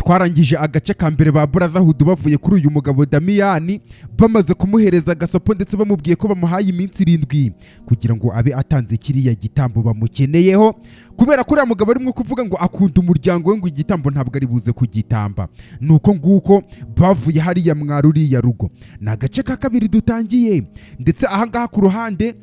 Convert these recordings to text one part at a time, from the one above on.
twarangije agace ka mbere ba Brotherhood bavuye kuri uyu mugabo Damiyani bamaze kumuhereza agasopo ndetse bamubwiye ko bamuhaye iminsi 7 kugira ngo abe atanze kiriya gitambo bamukeneyeho, kubera ko uriya mugabo arimo kuvuga ngo akunda umuryango we ngo igitambo ntabwo ari buze kugitamba. Nuko nguko bavuye hariya mwaruriya rugo. Ni agace ka kabiri dutangiye, ndetse ahangaha ku ruhande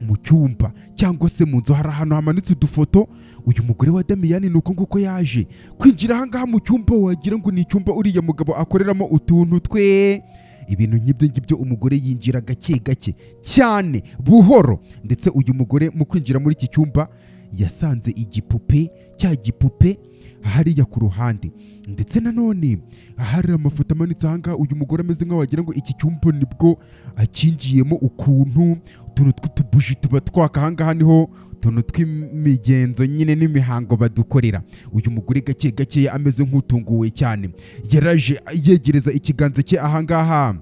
mu cyumba cyangwa se mu nzu hari ahantu hamanitse udufoto. Uyu mugore wa Damiyani nuko nguko yaje kwinjira ahangaha mu cyumba, wagira ngo ni icyumba uriya mugabo akoreramo utuntu twe. Ibintu ngibyo umugore yinjira gake gake cyane buhoro, ndetse uyu mugore mu kwinjira muri iki cyumba yasanze igipupe, cya gipupe hariya ku ruhande, ndetse nanone hari amafoto amanitse ahangaha. Uyu mugore ameze nk'aho wagira ngo iki cyumba nibwo akinjiyemo ukuntu utuntu tw'utubuji tuba twaka. Ahangaha niho utuntu tw'imigenzo nyine n'imihango badukorera. Uyu mugore gake gake ameze nk'utunguwe cyane, yaraje yegereza ikiganza cye ahangaha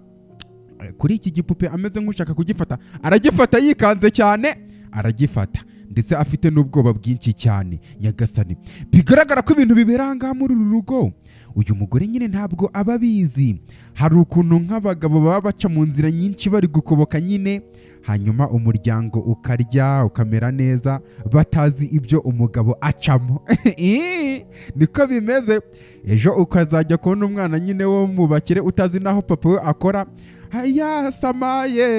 kuri iki gipupe ameze nk'ushaka kugifata. Aragifata yikanze cyane, aragifata ndetse afite n'ubwoba bwinshi cyane. Nyagasani, bigaragara ko ibintu bibera ahangaha muri uru rugo uyu mugore nyine ntabwo aba abizi. Hari ukuntu nk'abagabo baba baca mu nzira nyinshi bari gukoboka nyine, hanyuma umuryango ukarya ukamera neza batazi ibyo umugabo acamo. Niko bimeze. Ejo ukazajya kubona umwana nyine wo mu bakire utazi naho papa we akora,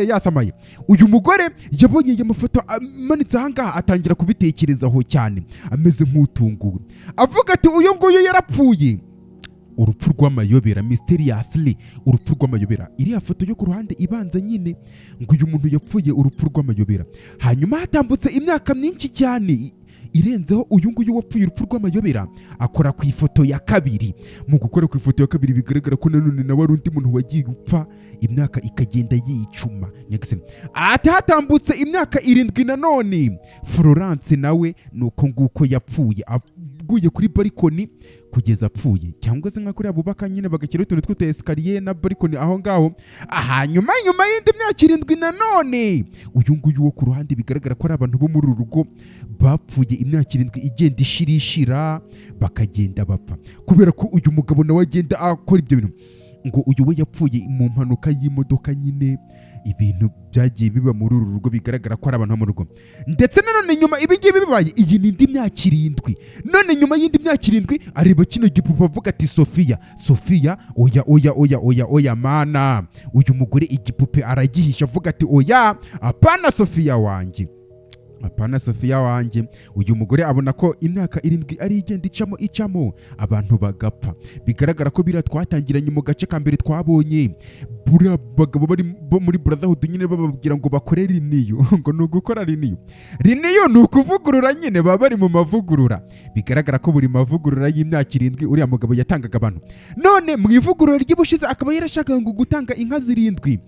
yasamaye. Uyu mugore yabonye iyo mafoto amanitse ahangaha atangira kubitekerezaho cyane, ameze nk'utunguwe, avuga ati uyu nguyu yarapfuye. Urupfu rw'amayobera, mysteriously urupfu rw'amayobera. Iriya foto yo ku ruhande ibanza nyine ngo uyu muntu yapfuye urupfu rw'amayobera. Hanyuma hatambutse imyaka myinshi cyane irenzeho, uyu nguyu wapfuye urupfu rw'amayobera akora ku ifoto ya kabiri. Mu gukora ku ifoto ya kabiri bigaragara ko nanone nawe ari undi muntu wagiye upfa, imyaka ikagenda yicuma. Nyagasani, ati hatambutse imyaka 7 nanone Florence nawe nuko nguko yapfuye, aguye kuri balkoni kugeza apfuye, cyangwa se nka kuri abubaka nyine bagashyira utuntu tw'utu esikariye na balkoni aho ngaho. Nyuma y'indi myaka 7 nanone uyu nguyu wo ku ruhande bigaragara ko ari abantu bo muri uru rugo bapfuye imyaka 7 igenda ishirishira bakagenda bapfa, kubera ko uyu mugabo nawe agenda akora ibyo bintu. Ngo uyu we yapfuye mu mpanuka y'imodoka nyine. Ibintu byagiye biba muri uru rugo bigaragara ko ari abantu mu rugo. Ndetse nanone nyuma ibingibi bibaye, iyi ni indi myaka 7. None nyuma y'indi myaka 7 areba kino gipupa avuga ati Sofia, oya mana. Uyu mugore igipupe aragihisha avuga ati oya, apana Sofia wanjye, apana Sofia wanjye. Uyu mugore abona ko imyaka 7 ari igenda icamo abantu bagapfa. Bigaragara ko bira twatangiranye mu gace ka mbere twabonye buriya bagabo bari muri Brotherhood nyine bababwira ngo bakore riniyo. Ngo nugukora riniyo ni ukuvugurura nyine, baba bari mu mavugurura. Bigaragara ko buri mavugurura y'imyaka 7 uriya mugabo yatangaga abantu. None mu ivugurura ry'ubushize akaba yarashakaga ngo gutanga inka 7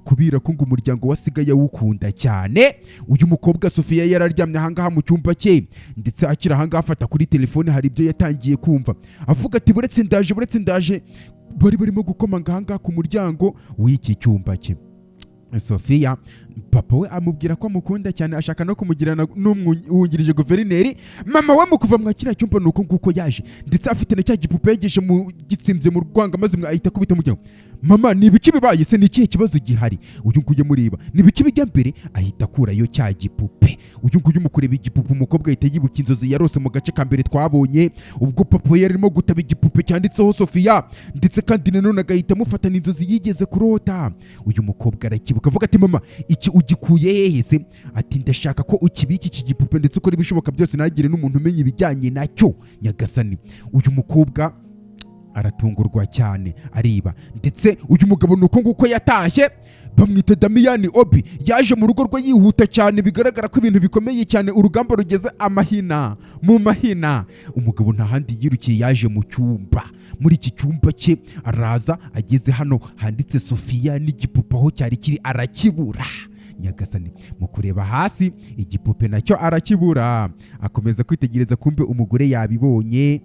kubera ko ngo umuryango wasigaye awukunda cyane. Uyu mukobwa Sofia yararyamye ahangaha mu cyumba cye, ndetse akira ahangaha afata kuri telefone hari ibyo yatangiye kumva, avuga ati buretse ndaje. Bari barimo gukomanga ahangaha ku muryango w'iki cyumba cye. Sofia papa we amubwira ko amukunda cyane, ashaka no kumugirana n'umwungirije guverineri. Mama we mu kuva mu kiriya cyumba nuko nguko yaje, ndetse afite na cya gipupe yegeje mu gitsimbye mu rwanga, maze ahita kubita mu muryango. Mama, ni ibiki bibaye se? Ni ikihe kibazo gihari? Uyu nguyu mureba ni ibiki bijya mbere, ahita akurayo cya gipupe. Uyu nguyu mu kureba igipupe umukobwa ahita yibuka inzozi yarose mu gace ka mbere twabonye, ubwo papa we yarimo gutaba igipupe cyanditseho Sofia, ndetse kandi nanone agahita amufata n'inzozi yigeze kurota. Uyu mukobwa arakibuka avuga ati mama, iki ugikuye hehe se? Ati ndashaka ko ukibika iki gipupe ndetse ukora ibishoboka byose ntagire n'umuntu umenya ibijyanye nacyo. Nyagasani, uyu mukobwa aratungurwa cyane ariba, ndetse uyu mugabo nuko nguko yatashye. Bamwita Damiyani Obi, yaje mu rugo rwe yihuta cyane. Bigaragara ko ibintu bikomeye cyane, urugamba rugeze mu mahina. Umugabo nta handi yirukiye, yaje mu cyumba. Muri iki cyumba cye araza, ageze hano handitse Sofia n'igipupe aho cyari kiri arakibura. Nyagasani, mu kureba hasi igipupe nacyo arakibura. Akomeza kwitegereza, kumbe umugore yabibonye.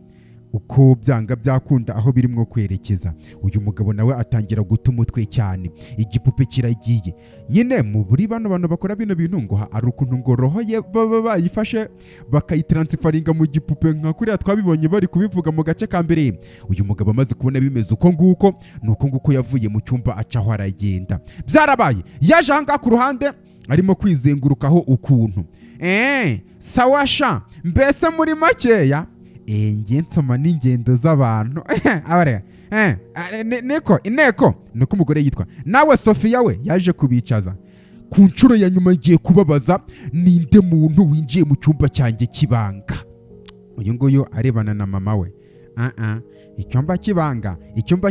uko byanga byakunda aho birimo kwerekeza. Uyu mugabo nawe atangira guta umutwe cyane, igipupe kiragiye. Nyine mu buri bano bantu bakora bino bintu ngo ari ukuntu ngo roho ye baba bayifashe bakayitransifaringa mu gipupe nka kuriya twabibonye bari kubivuga mu gace ka mbere. Uyu mugabo amaze kubona bimeze uko nguko, nuko nguko yavuye mu cyumba acaho aragenda. Byarabaye yaje ahangaha ku ruhande arimo kwizengurukaho ukuntu. Sawasha mbese muri makeya nge nsoma n'ingendo z'abantu. Inteko nuko umugore yitwa nawe Sofia we yaje kubicaza. Ku nshuro ya nyuma ngiye kubabaza ninde muntu winjiye mu cyumba cyanjye kibanga. Uyu nguyu arebana na mama we. Icyumba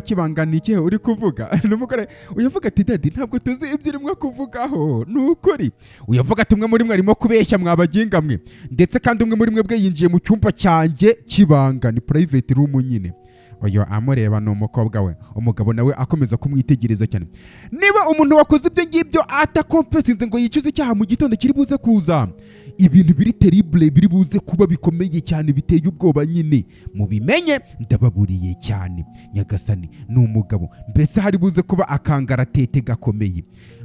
kibanga ni ikihe uri kuvuga? N'umugore uyavuga ati daddy ntabwo tuzi ibyo urimo kuvugaho nukuri. Uyavuga ati umwe muri mwe arimo kubeshya mwabaginga mwe, ndetse kandi umwe muri mwe bwe yinjiye mu cyumba cyanjye kibanga, ni private room nyine. Oyo amureba ni umukobwa we. Umugabo nawe akomeza kumwitegereza cyane. Niba umuntu wakoze ibyo ngibyo atakomfesinze ngo yicuze icyaha mu gitondo kiri buze kuza, ibintu biri terrible biri buze kuba bikomeye cyane biteye ubwoba nyine mubimenye, ndababuriye cyane. Nyagasani ni umugabo, mbese hari buze kuba akangaratete gakomeye.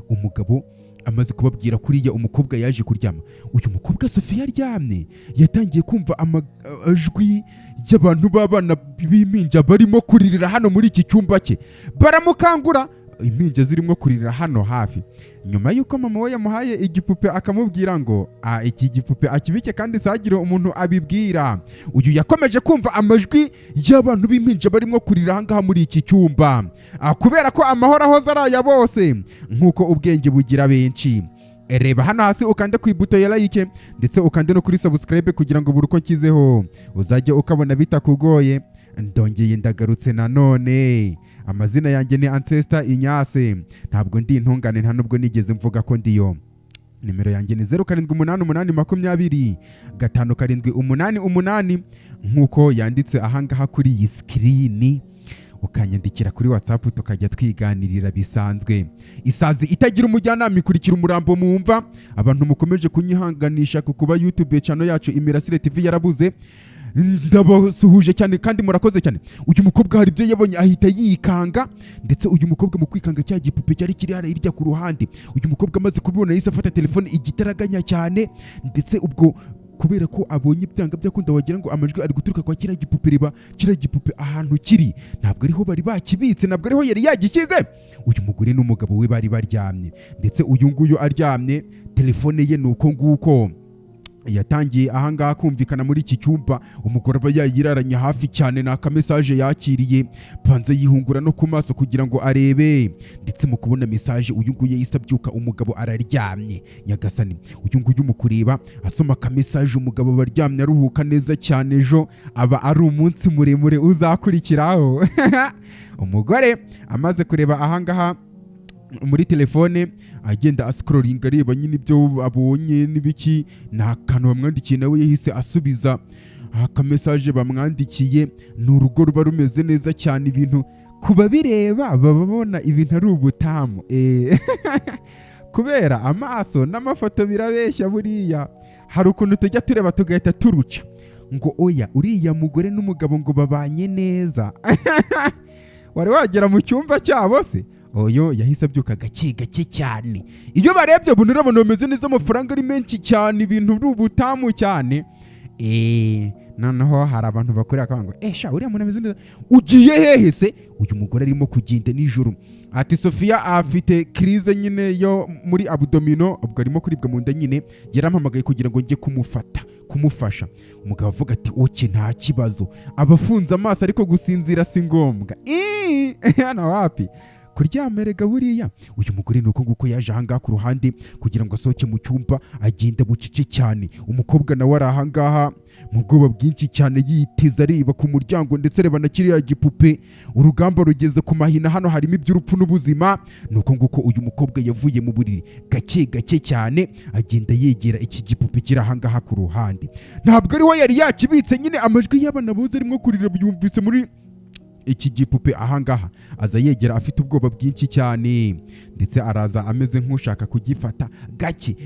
Umugabo amaze kubabwira kuriya umukobwa yaje kuryama. Uyu mukobwa Sofia aryamye yatangiye kumva amajwi y'abantu b'abana b'impinja barimo kuririra hano muri iki cyumba cye. Baramukangura, impinja zirimo kuririra hano hafi. Nyuma yuko mama we yamuhaye igipupe akamubwira ngo iki gipupe akibike kandi sagire umuntu abibwira, uyu yakomeje kumva amajwi y'abantu b'impinja barimo kurira ahangaha muri iki cyumba. Kubera ko amahoro ahoze araya bose nk'uko ubwenge bugira benshi. Reba hano hasi ukande ku ibuto ya like ndetse ukande no kuri subscribe kugira ngo buri uko nshyizeho uzajye ukabona bitakugoye. Ndongeye ndagarutse nanone. Amazina yanjye ni Ancestor Inyase, ntabwo ndi intungane nta nubwo nigeze mvuga ko ndiyo. Nimero yanjye ni 0788205788 nk'uko yanditse ahangaha kuri iyi screen. Ukanyandikira kuri WhatsApp tukajya twiganirira bisanzwe. Isazi itagira umujyanama ikurikira umurambo mumva. Abantu mukomeje kunyihanganisha kuba YouTube channel yacu Imirasire TV yarabuze. Ndabasuhuje cyane kandi murakoze cyane. Uyu mukobwa hari ibyo yabonye ahita yikanga, ndetse uyu mukobwa mu kwikanga cya gipupe cyari kiri hara hirya ku ruhande. Uyu mukobwa amaze kubibona yise afata telefone igitaraganya cyane, ndetse ubwo kubera ko abonye byanga byakunda wagira ngo amajwi ari guturuka kwa kiriya gipupe. Reba kiriya gipupe ahantu kiri ntabwo ariho bari bakibitse, ntabwo ariho yari yagikize. Uyu mugore n'umugabo we bari baryamye, ndetse uyu nguyu aryamye telefone ye nuko nguko yatangiye ahangaha kumvikana muri iki cyumba. Umugore aba yayiraranye hafi cyane n'aka message yakiriye, panze yihungura no ku maso kugira ngo arebe, ndetse mu kubona message uyu nguyu yisabyuka umugabo araryamye. Nyagasani uyu nguyu mu kureba asoma ka message umugabo baryamye aruhuka neza cyane, ejo aba ari umunsi muremure uzakurikiraho. Umugore amaze kureba ahangaha muri telefone agenda ascrolling areba nyine ibyo abonye n'ibiki, nta kantu bamwandikiye nawe yahise asubiza aka message bamwandikiye. Ni urugo ruba rumeze neza cyane, ibintu kuba bireba baba babona ibintu ari ubutamu. Kubera amaso n'amafoto birabeshya buriya. Hari ukuntu tujya tureba tugahita turuca ngo oya uriya mugore n'umugabo ngo babanye neza. Wari wagera mu cyumba cyabo se? Oyo yahise abyuka gake gake cyane. Iyo barebye buntu urabona bameze neza, amafaranga ari menshi cyane, ibintu by'ubutamu cyane. Noneho hari abantu bakorera akabango sha uriya muntu ameze neza, ugiye hehe se? Uyu mugore arimo kugenda nijoro. Ati Sofia afite crise nyine yo muri abdomino, ubwo arimo kuribwa mu nda nyine, yarampamagaye kugira ngo njye kumufasha. Umugabo avuga ati oke nta kibazo, abafunze amaso ariko gusinzira si ngombwa. Hano wapi kuryamerega buriya. Uyu mugore nuko nguko yaje ahangaha ku ruhande kugira ngo asohoke mu cyumba, agenda bucece cyane. Umukobwa nawe ari ahangaha mu bwoba bwinshi cyane yiteza areba ku muryango, ndetse areba na kiriya gipupe. Urugamba rugeze ku mahina, hano harimo iby'urupfu n'ubuzima. Nuko nguko uyu mukobwa yavuye mu buriri gake gake cyane, agenda yegera iki gipupe kiri ahangaha ku ruhande. Ntabwo ariho yari yakibitse nyine, amajwi y'abana boze arimo kurira byumvise muri iki gipupe ahangaha. Aza yegera afite ubwoba bwinshi cyane, ndetse araza ameze nk'ushaka kugifata gake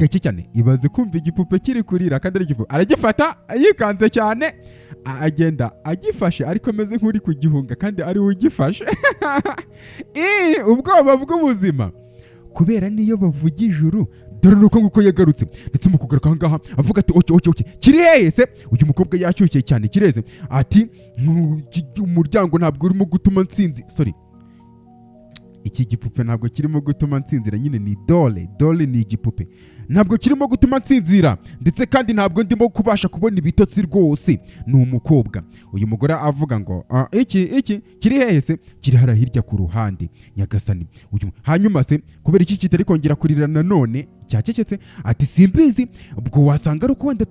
gake cyane. Ibaze kumva igipupe kiri kurira kandi ari igipupe, aragifata yikanze cyane, agenda agifashe ariko ameze nk'uri kugihunga kandi ari we ugifashe. Ubwoba bw'ubuzima, kubera niyo bavuga ijuru dore nuko nguko yagarutse. Ndetse mu kugaruka aha ngaha avuga ati oke kiri hehe se? Uyu mukobwa yashyushye cyane kireze ati umuryango ntabwo urimo gutuma iki gipupe ntabwo kirimo gutuma nsinzira, nyine ni dole ni igipupe, ntabwo kirimo gutuma nsinzira, ndetse kandi ntabwo ndimo kubasha kubona ibitotsi rwose. Ni umukobwa. Uyu mugore avuga ngo iki kiri hehe se? Kiri hara hirya ku ruhande nyagasani. Hanyuma se kubera iki kitari kongera kurira nanone cyacecetse? Ati simbizi, ubwo wasanga ari uko wenda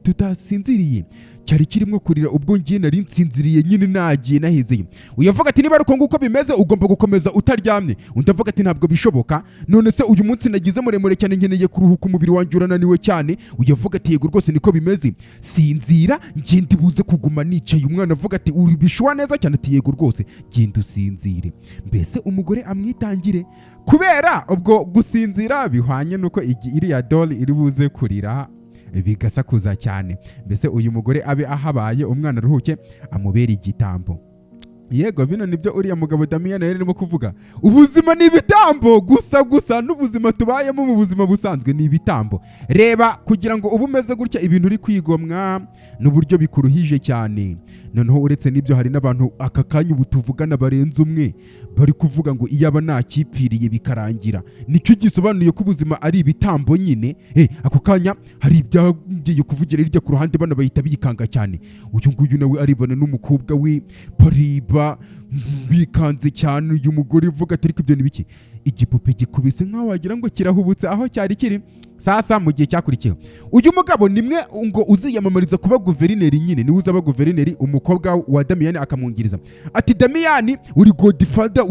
tutasinziriye, cyari kirimo kurira ubwo ngiye nari nsinziriye nyine nagiye nahezeye. Uyavuga ati niba ari uko nguko bimeze ugomba gukomeza utaryamye. Undi avuga ati ntabwo bishoboka, none se uyu munsi nagize muremure cyane nkeneye kuruhuka, umubiri wanjye urananiwe cyane. Uyavuga ati yego rwose niko bimeze, sinzira ngende buze kuguma nicaye. Umwana avuga ati uribishwa neza cyane, ati yego rwose genda usinzire. Mbese umugore amwitangire kubera ubwo gusinzira bihwanye nuko iriya dole iri buze kurira bigasakuza cyane. Mbese uyu mugore abe ahabaye umwana aruhuke amubera igitambo. Yego bino nibyo uriya mugabo Damiyani yarimo kuvuga. Ubuzima ni ibitambo gusa n'ubuzima tubayemo mu buzima busanzwe ni ibitambo. Reba kugira ngo ube umeze gutya ibintu uri kwigomwa n'uburyo bikuruhije cyane. Noneho uretse n'ibyo hari n'abantu aka kanya ubu tuvugana barenze umwe bari kuvuga ngo iyaba nakipfiriye bikarangira. Nicyo gisobanuye ko ubuzima ari ibitambo nyine. Ako kanya hari ibyagiye kuvugira hirya ku ruhande bana bahita bikanga cyane. Uyu nguyu nawe aribana n'umukobwa we bariba bikanze cyane. Uyu mugore uvuga ati ariko ibyo ni biki? Igipupe gikubise nkaho wagira ngo kirahubutse aho cyari kiri. Sasa mu gihe cyakurikiyeho uyu mugabo nimwe ngo uziyamamariza kuba guverineri, nyine niwe uzaba guverineri. Umukobwa wa Damiyani akamwungiriza ati Damiyani uri godfather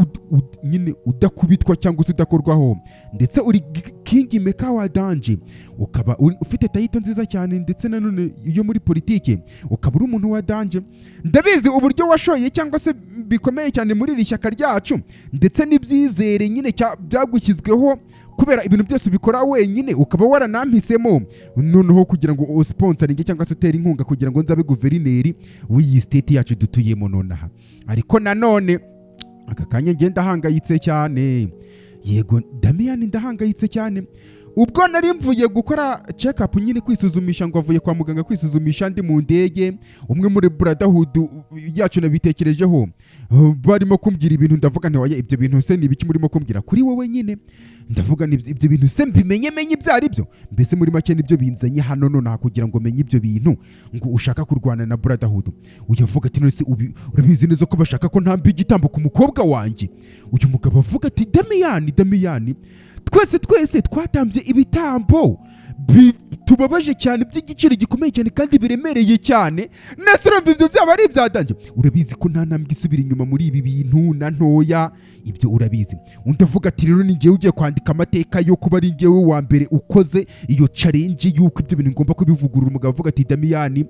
nyine udakubitwa cyangwa se udakorwaho, ndetse uri king maker wa danje, ukaba ufite tayito nziza cyane, ndetse nanone iyo muri politike ukaba uri umuntu wa danje. Ndabizi uburyo washoye cyangwa se bikomeye cyane muri iri shyaka ryacu, ndetse n'ibyizere nyine byagushyizweho kubera ibintu byose ubikora wenyine, ukaba waranampisemo noneho kugira ngo usponsoringe cyangwa se utere inkunga kugira ngo nzabe guverineri w'iyi state yacu dutuyemo nonaha. Ariko nanone aka kanya ngenda hangayitse cyane. Yego Damiyani ndahangayitse cyane. Ubwo nari mvuye gukora check up nyine kwisuzumisha, ngo avuye kwa muganga kwisuzumisha ndi mu ndege, umwe muri brotherhood yacu nabitekerejeho barimo kumbwira ibintu, ndavuga nti waye ibyo bintu se ni biki murimo kumbwira kuri wowe nyine? Ndavuga ni ibyo bintu se mbimenye ibyo ari byo? Mbese muri make nibyo binzanye hano none kugira ngo menye ibyo bintu ngo ushaka kurwana na brotherhood. Uyavuga ati none se urabizi neza ko bashaka ko ntamba igitambo ku mukobwa wanjye? Uyu mugabo avuga ati Damiyani twese twatambye ibitambo tubabaje cyane by'igiciro gikomeye cyane kandi biremereye cyane. Nese urumva ibyo byaba ari ibyadanje? Urabizi ko nta ntambwe isubira inyuma muri ibi bintu na ntoya, ibyo urabizi. Undi avuga ati rero ni ngewe ugiye kwandika amateka yo kuba ari ngewe wa mbere ukoze iyo challenge y'uko ibyo bintu ngomba kubivugurura. Umugabo avuga ati Damiyani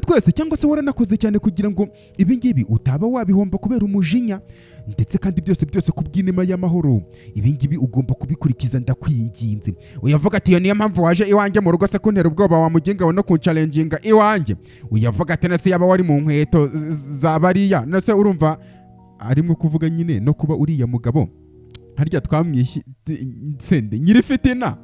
twese cyangwa se waranakoze cyane kugira ngo ibi ngibi utaba wabihomba kubera umujinya, ndetse kandi byose kubw'inema y'amahoro. Ibi ngibi ugomba kubikurikiza ndakwinginze. Uyavuga ati iyo niyo mpamvu waje iwanjye mu rugo se kuntera ubwoba wa mugenga we no kunchallenginga iwanjye? Uyavuga ati nase yaba wari mu nkweto za bariya, nase urumva arimo kuvuga nyine no kuba uriya mugabo harya twamwisende nyirifitina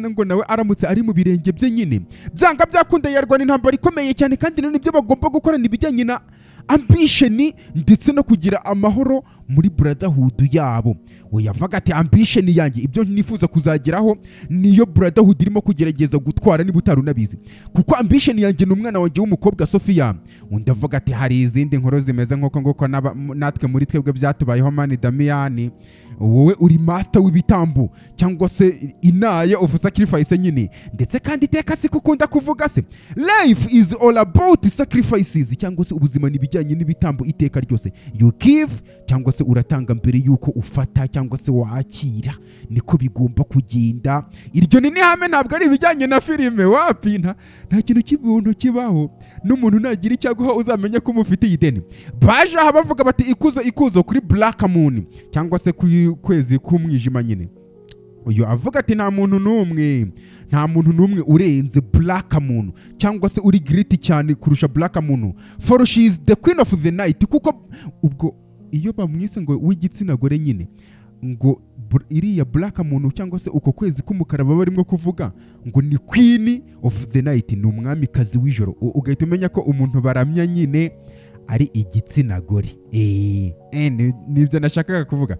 ngo nawe aramutse ari mu birenge bye nyine byanga byakunda yarwana intambara ikomeye cyane, kandi nibyo bagomba gukora nibijyanye na ambition ndetse no kugira amahoro muri brotherhood yabo. Uyavuga ati ambition yanjye, ibyo nifuza kuzageraho niyo brotherhood irimo kugerageza gutwara niba utarunabizi, kuko ambition yanjye ni umwana wanjye w'umukobwa Sofia. Undi avuga ati hari izindi nkuru zimeze nk'uko nguko natwe muri twebwe byatubayeho mani Damiyani. Wowe uri master w'ibitambo cyangwa se inaye of sacrifice nyine, ndetse kandi iteka si kukunda kuvuga se life is all about sacrifices, cyangwa se ubuzima nibijyanye n'ibitambo iteka ryose. You give cyangwa se uratanga mbere yuko ufata cyangwa se wakira, niko bigomba kugenda. Iryo ni ihame, ntabwo ari ibijyanye na filime. Wapi nta kintu kibuntu kibaho n'umuntu nagira icyaguha uzamenye ko umufitiye ideni. Baje aha bavuga bati ikuzo kuri Black Moon cyangwa se ku kwezi k'umwijima nyine. uyu avuga ati nta muntu n'umwe urenze Black Moon cyangwa se uri great cyane kurusha Black Moon, for she is the queen of the night. Kuko ubwo iyo bamwise ngo w'igitsina gore nyine ngo iriya Black Moon cyangwa se uko kwezi k'umukara baba barimo kuvuga ngo ni queen of the night, ni umwamikazi w'ijoro. Ugahita umenya ko umuntu baramya nyine ari igitsina gore. Nibyo nashakaga kuvuga.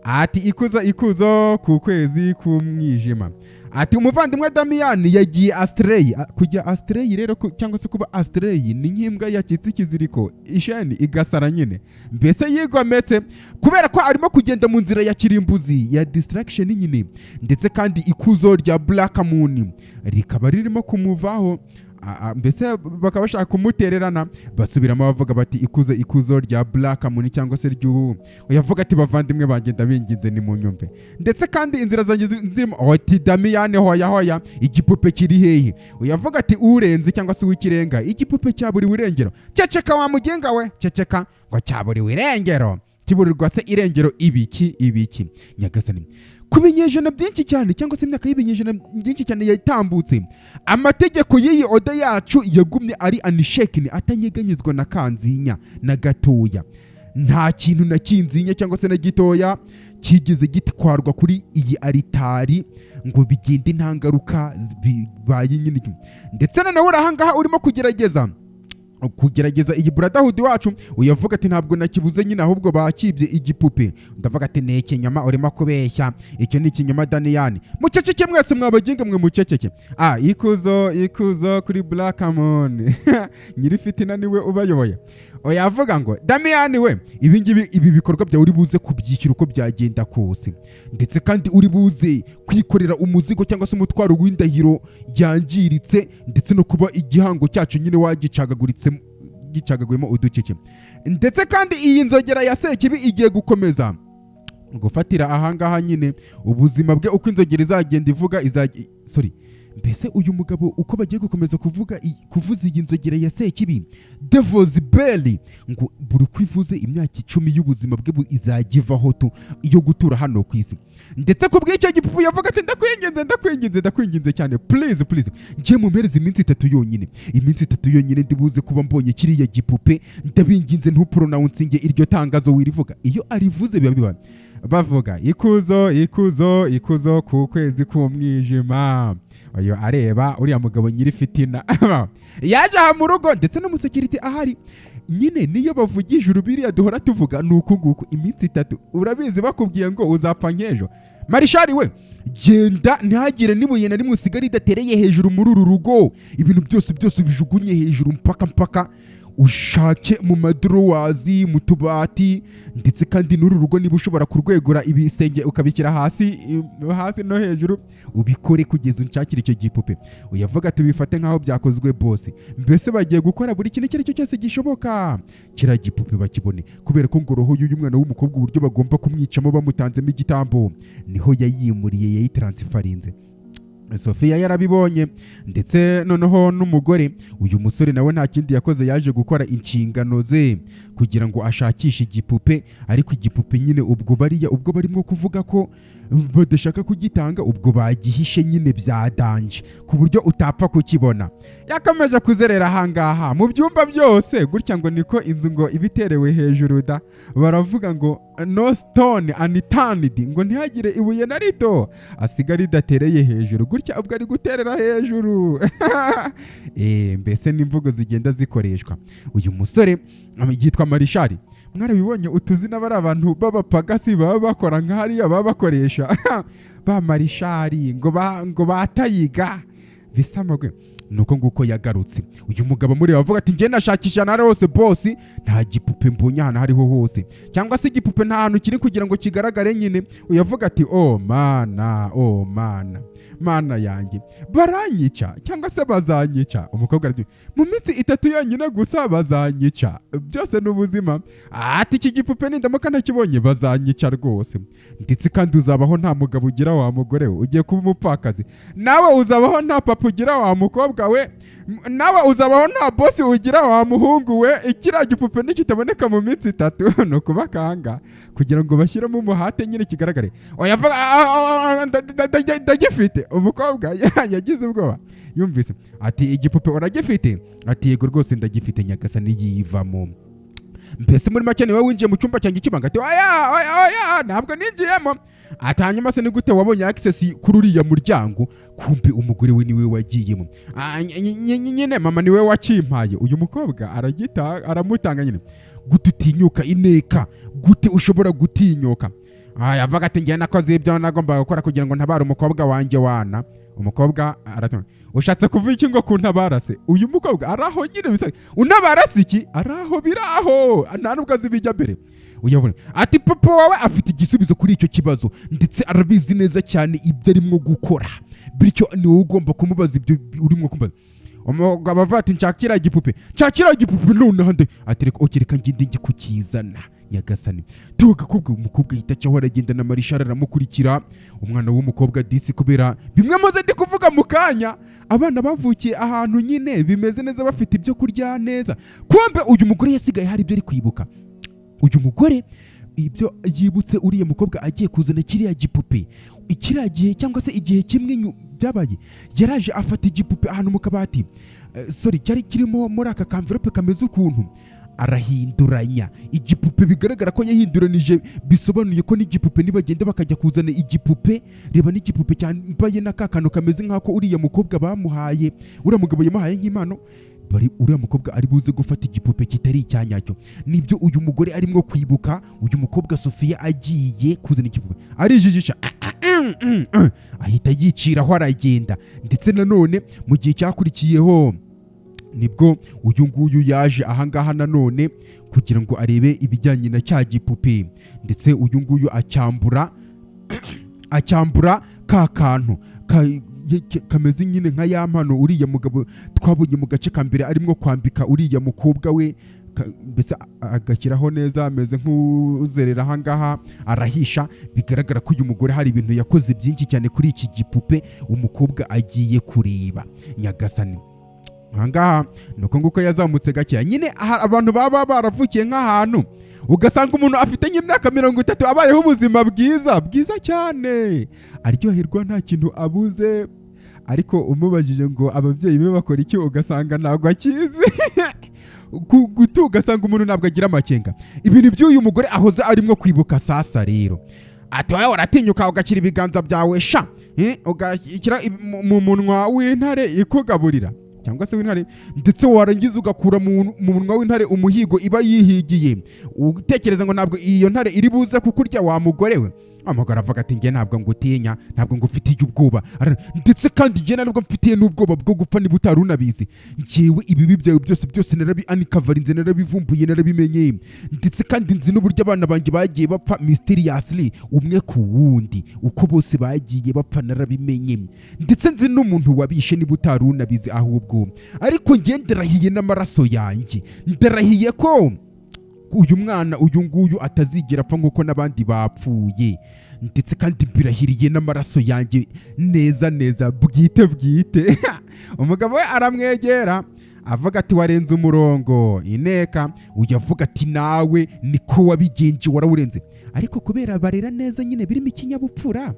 Ati ikuzo ku kwezi k'umwijima. Ati umuvandimwe Damian yagiye astray. Kujya astray rero cyangwa se kuba astray ni nk'imbwa yacitse ikiziriko isheni igasara nyine, mbese yigometse kubera ko arimo kugenda mu nzira ya kirimbuzi ya distraction nyine. Ndetse kandi ikuzo rya Black Moon rikaba ririmo kumuvaho, mbese bakaba bashaka kumutererana. Basubiramo bavuga bati ikuzo rya Black Moon cyangwa se ry'ubu. Uyavuga ati bavandimwe bagenda binginze ni mu nyumve. Ndetse kandi inzira zanjye zirimo ati Damian hoya igipupe kiri hehe. Uyavuga ati urenze cyangwa se w'ikirenga igipupe cyaburi wirengero. Ceceka wa mugenga we, ceceka ngo cyaburi wirengero. Kiburirwa se irengero ibiki Nyagasani. Kubinyejana byinshi cyane cyangwa se imyaka y'ibinyejana byinshi cyane yatambutse, amategeko y'iyi oda yacu yagumye ari unshaken, atanyeganyezwa na kanzinya na gatoya. Nta kintu na kinzinya cyangwa se na gitoya kigeze gitwarwa kuri iyi aritari ngo bigende nta ngaruka bibaye nyine. Ndetse nawe urahangaha urimo kugerageza iyi brotherhood wacu. Uyavuga ati ntabwo nakibuze nyine, ahubwo bakibye igipupe. Ndavuga ati ne kinyama urimo kubeshya, icyo ni kinyama Damian. Muceceke mwese mwabaginga mwe muceceke. Ikuzo kuri Black Moon. Nyiri fitina niwe ubayoboye. Uyavuga ngo Damian we, ibi bikorwa bya uri buze kubyishyura uko byagenda kose, ndetse kandi uri buze kwikorera umuzigo cyangwa se umutwaro w'indahiro yangiritse, ndetse no kuba igihango cyacu nyine gicagaguyemo uducece. Ndetse kandi iyi nzogera ya Sekibi igiye gukomeza gufatira ahangaha nyine ubuzima bwe, uko inzogera izagenda ivuga mbese uyu mugabo uko bagiye gukomeza kuvuza iyi nzogera ya Sekibi Devil's Belly, ngo buri kwivuze imyaka 10 y'ubuzima bwe izajya ivaho iyo gutura hano ku isi. Ndetse ku bw'icyo gipupu yavuga ati ndakwinginze cyane, please ngiye mu mpereza iminsi 3 yonyine, iminsi 3 yonyine ndibuze kuba mbonye kiriya gipupe. Ndabinginze ntupronouncing iryo tangazo wirivuga. Iyo arivuze biba bavuga ikuzo ku kwezi k'umwijima. Oyo areba uriya mugabo nyiri fitina yaje aha mu rugo, ndetse no mu security ahari nyine. Niyo bavugije urubiriya duhora tuvuga nuko nguko iminsi 3 urabizi bakubwiye ngo uzapfa nk'ejo. Marishari we, genda ntihagire nibuye na rimwe usigara ridatereye hejuru muri uru rugo. Ibintu byose bijugunye hejuru mpaka ushake mu madrowazi, mu tubati, ndetse kandi n'uru rugo niba ushobora kurwegura ibisenge ukabishyira hasi no hejuru, ubikore kugeza unshakira icyo gipupe. Uyavuga tubifate nkaho byakozwe boss, mbese bagiye gukora buri kintu cyari cyo cyose gishoboka kira gipupe bakibone, kubera ko ngoroho y'uyu mwana w'umukobwa uburyo bagomba kumwicamo bamutanzemo igitambo niho yayimuriye yayitransferinze. Sofia yarabibonye, ndetse noneho n'umugore. Uyu musore nawe nta kindi yakoze, yaje gukora inshingano ze kugira ngo ashakishe igipupe. Ariko igipupe nyine ubwo barimo kuvuga ko badashaka kugitanga, ubwo bagihishe nyine bya danje ku buryo utapfa kukibona. Yakomeje kuzerera ahangaha mu byumba byose gutya, ngo niko inzu ngo ibiterewe hejuru da. Baravuga ngo no stone unturned, ngo ntihagire ibuye na rito asigara ridatereye hejuru gutya, ubwo ari guterera hejuru. Mbese n'imvugo zigenda zikoreshwa. Uyu musore yitwa Marishari. Mwarabibonye utuzina bari abantu b'abapagasi baba bakora nk'ahariya baba bakoresha ba Marishari ngo batayiga bisamagwe. Nuko nguko yagarutse uyu mugabo muri bavuga ati nge nashakisha na rose boss, nta gipupe mbonye hano hariho hose, cyangwa se igipupe nta hantu kiri kugira ngo kigaragare nyine. Uyavuga ati oh mana yanjye baranyica cyangwa se bazanyica. Umukobwa ati mu minsi 3 yonyine gusa bazanyica, byose n'ubuzima. Ati iki gipupe nindamuka ntakibonye bazanyica rwose, ndetse kandi uzabaho nta mugabo ugira wa mugore we, ugiye kuba umupfakazi. Nawe uzabaho nta papa ugira wa mukobwa mukobwa we nawe uzabaho nta bosi ugira wa muhungu we ikiriya gipupe nikitaboneka mu minsi 3 no kubakanga kugira ngo bashyiremo umuhate nyine kigaragare oya ndagifite umukobwa yagize ubwoba yumvise ati igipupe uragifite ati yego rwose ndagifite nyagasani yivamo mbese muri make niwe winjiye mu cyumba cyanjye kibanga ati oya ntabwo ninjiyemo atanyuma se ni gute wabonye access kuri uriya muryango kumbe umugore we niwe wagiyemo nyine mama niwe wakimpaye uyu mukobwa aramutanga nyine gute utinyuka ineka gute ushobora gutinyuka yavuga ati ngiye nakoze ibyo nagombaga gukora kugira ngo ntabare umukobwa wanjye wana umukobwa aratonda ushatse kuvuga iki ngo kuntabara se uyu mukobwa araho nyine bisa unabara siki araho biraho nta nubwo azibijya mbere uyabona ati papa wawe afite igisubizo kuri icyo kibazo ndetse arabizi neza cyane ibyo arimo gukora bityo ni wowe ugomba kumubaza ibyo urimo kumbaza umugabo avuga ati nshakira igipupe noneho ati reka ngende njye kukizana nyagasani tuga kubwo umukobwa yita cyaho aragenda na Marishara aramukurikira umwana w'umukobwa disi kubera bimwe maze ndi kuvuga mu kanya abana bavukiye ahantu nyine bimeze neza bafite ibyo kurya neza kumbe uyu mugore yasigaye hari ibyo ari kwibuka uyu mugore ibyo yibutse uriya mukobwa agiye kuzana kiriya gipupe ikiriya gihe cyangwa se igihe kimwe byabaye yaraje afata igipupe ahantu mu kabati cyari kirimo muri aka kamverope kameze ukuntu arahinduranya igipupe bigaragara ko yahinduranije bisobanuye ko n'igipupe nibagenda bakajya kuzana igipupe reba n'igipupe cyambaye n'akakano kameze nk'ako uriya mukobwa bamuhaye uriya mugabo yamuhaye nk'impano bari uriya mukobwa ari buze gufata igipupe kitari icyanyacyo nibyo uyu mugore arimo kwibuka uyu mukobwa Sofia agiye kuzana igipupe arijijisha ahita yiciraho aragenda ndetse nanone mu gihe cyakurikiyeho nibwo uyu nguyu yaje ahangaha nanone kugira ngo arebe ibijyanye na cya gipupe ndetse uyu nguyu acyambura ka kantu kameze nyine nka ya mpano uriya mugabo twabonye mu gace ka mbere arimo kwambika uriya mukobwa we mbese agashyiraho neza ameze nk'uzerera ahangaha arahisha bigaragara ko uyu mugore hari ibintu yakoze byinshi cyane kuri iki gipupe umukobwa agiye kureba nyagasani ahangaha nuko nguko yazamutse gake nyine abantu baba baravukiye nk'ahantu ugasanga umuntu afite nk'imyaka 30 abayeho ubuzima bwiza cyane aryoherwa nta kintu abuze ariko umubajije ngo ababyeyi be bakora iki ugasanga ntabwo akizi ugasanga umuntu ntabwo agira amakenga ibintu by'uyu mugore ahoze arimo kwibuka sasa rero ati wowe uratinyuka ugashyira ibiganza byawe ugashyira mu munwa w'intare ikugaburira cyangwa se w'intare ndetse warangiza ugakura mu munwa w'intare umuhigo iba yihigiye utekereza ngo ntabwo iyo ntare iri buze kukurya wa mugore we amagara avuga ati nge ntabwo ngutinya ntabwo ngufitiye ubwoba ndetse kandi nge ntabwo mfitiye n'ubwoba bwo gupfa niba utari unabizi ngewe ibibi byawe byose narabi-uncoverinze narabivumbuye narabimenye ndetse kandi nzi n'uburyo abana banjye bagiye bapfa mysteriously umwe ku wundi uko bose bagiye bapfa narabimenye ndetse nzi n'umuntu wabishe niba utari unabizi ahubwo ariko nge ndarahiye n'amaraso yanjye ndarahiye ko uyu mwana uyu nguyu atazigera apfa nk'uko n'abandi bapfuye ndetse kandi mbirahiriye n'amaraso yanjye neza bwite umugabo we aramwegera avuga ati warenze umurongo ineka uyavuga ati nawe niko wabigenje warawurenze ariko kubera barera neza nyine birimo ikinyabupfura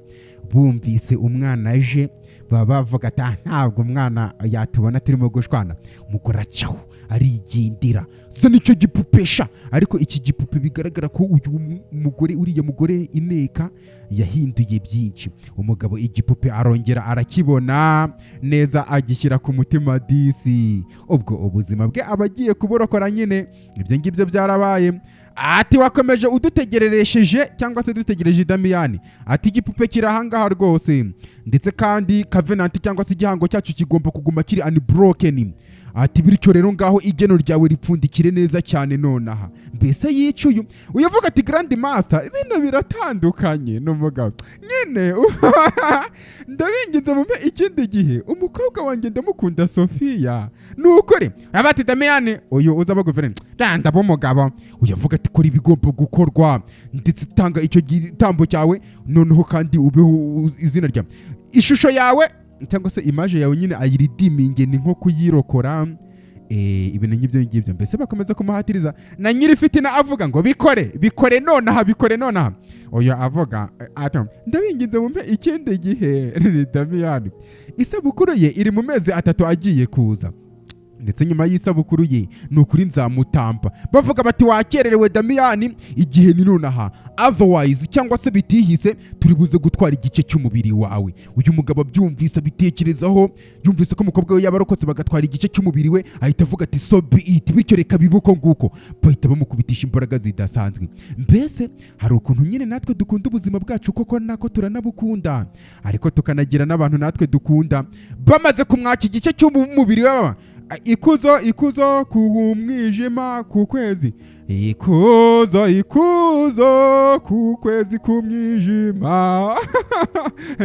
bumvise umwana aje baba bavuga ati ntabwo umwana yatubona turimo gushwana umugore acaho arigendera sa nicyo gipupesha ariko iki gipupe bigaragara ko uyu mugore uriya mugore ineka yahinduye byinshi umugabo igipupe arongera arakibona neza agishyira ku mutima disi ubwo ubuzima bwe abagiye kuborokora nyine ibyo ngibyo byarabaye ati wakomeje udutegereresheje cyangwa se dutegereje Damiyani ati igipupe kiri ahangaha rwose ndetse kandi covenant cyangwa se igihango cyacu kigomba kuguma kiri unbroken ati bityo rero ngaho igeno ryawe ripfundikire neza cyane nonaha mbese yicuye uyavuga ati Grand Master ibintu biratandukanye n'umugabo nyine ndabinginze mu ikindi gihe umukobwa wanjye ndamukunda Sofia nukore abati Damiyani uyu uzaba guverinoma cyanda bomugabo uyavuga ati kuri bigomba gukorwa ndetse tanga icyo gitambo cyawe noneho kandi ubeho izina ryawe ishusho yawe cyangwa se image yawe nyine ayiridiminge, ni nko kuyirokora, ibintu nk'ibyo ngibyo. Mbese bakomeza kumuhatiriza, na nyiri fitina avuga ngo bikore nonaha. Oya avuga ati ndabinginze mumpe ikindi gihe. Damiyani isabukuru ye iri mu mezi 3 agiye kuza, ndetse nyuma y'isabukuru ye ni ukuri nzamutamba. Bavuga bati wakererewe Damiyani, igihe ni nonaha, otherwise cyangwa se bitihise turi buze gutwara igice cy'umubiri wawe. Uyu mugabo byumvise bitekerezaho, yumvise ko umukobwa we yabarokotse bagatwara igice cy'umubiri we, ahita avuga ati so be it, bityo reka bibuko nguko. Bahita bamukubitisha imbaraga zidasanzwe. Mbese hari ukuntu nyine natwe dukunda ubuzima bwacu koko, nako turanabukunda, ariko tukanagira n'abantu natwe dukunda. Bamaze kumwaka igice cy'umubiri we, ikuzo ku mwijima ku kwezi, ikuzo ku kwezi ku mwijima.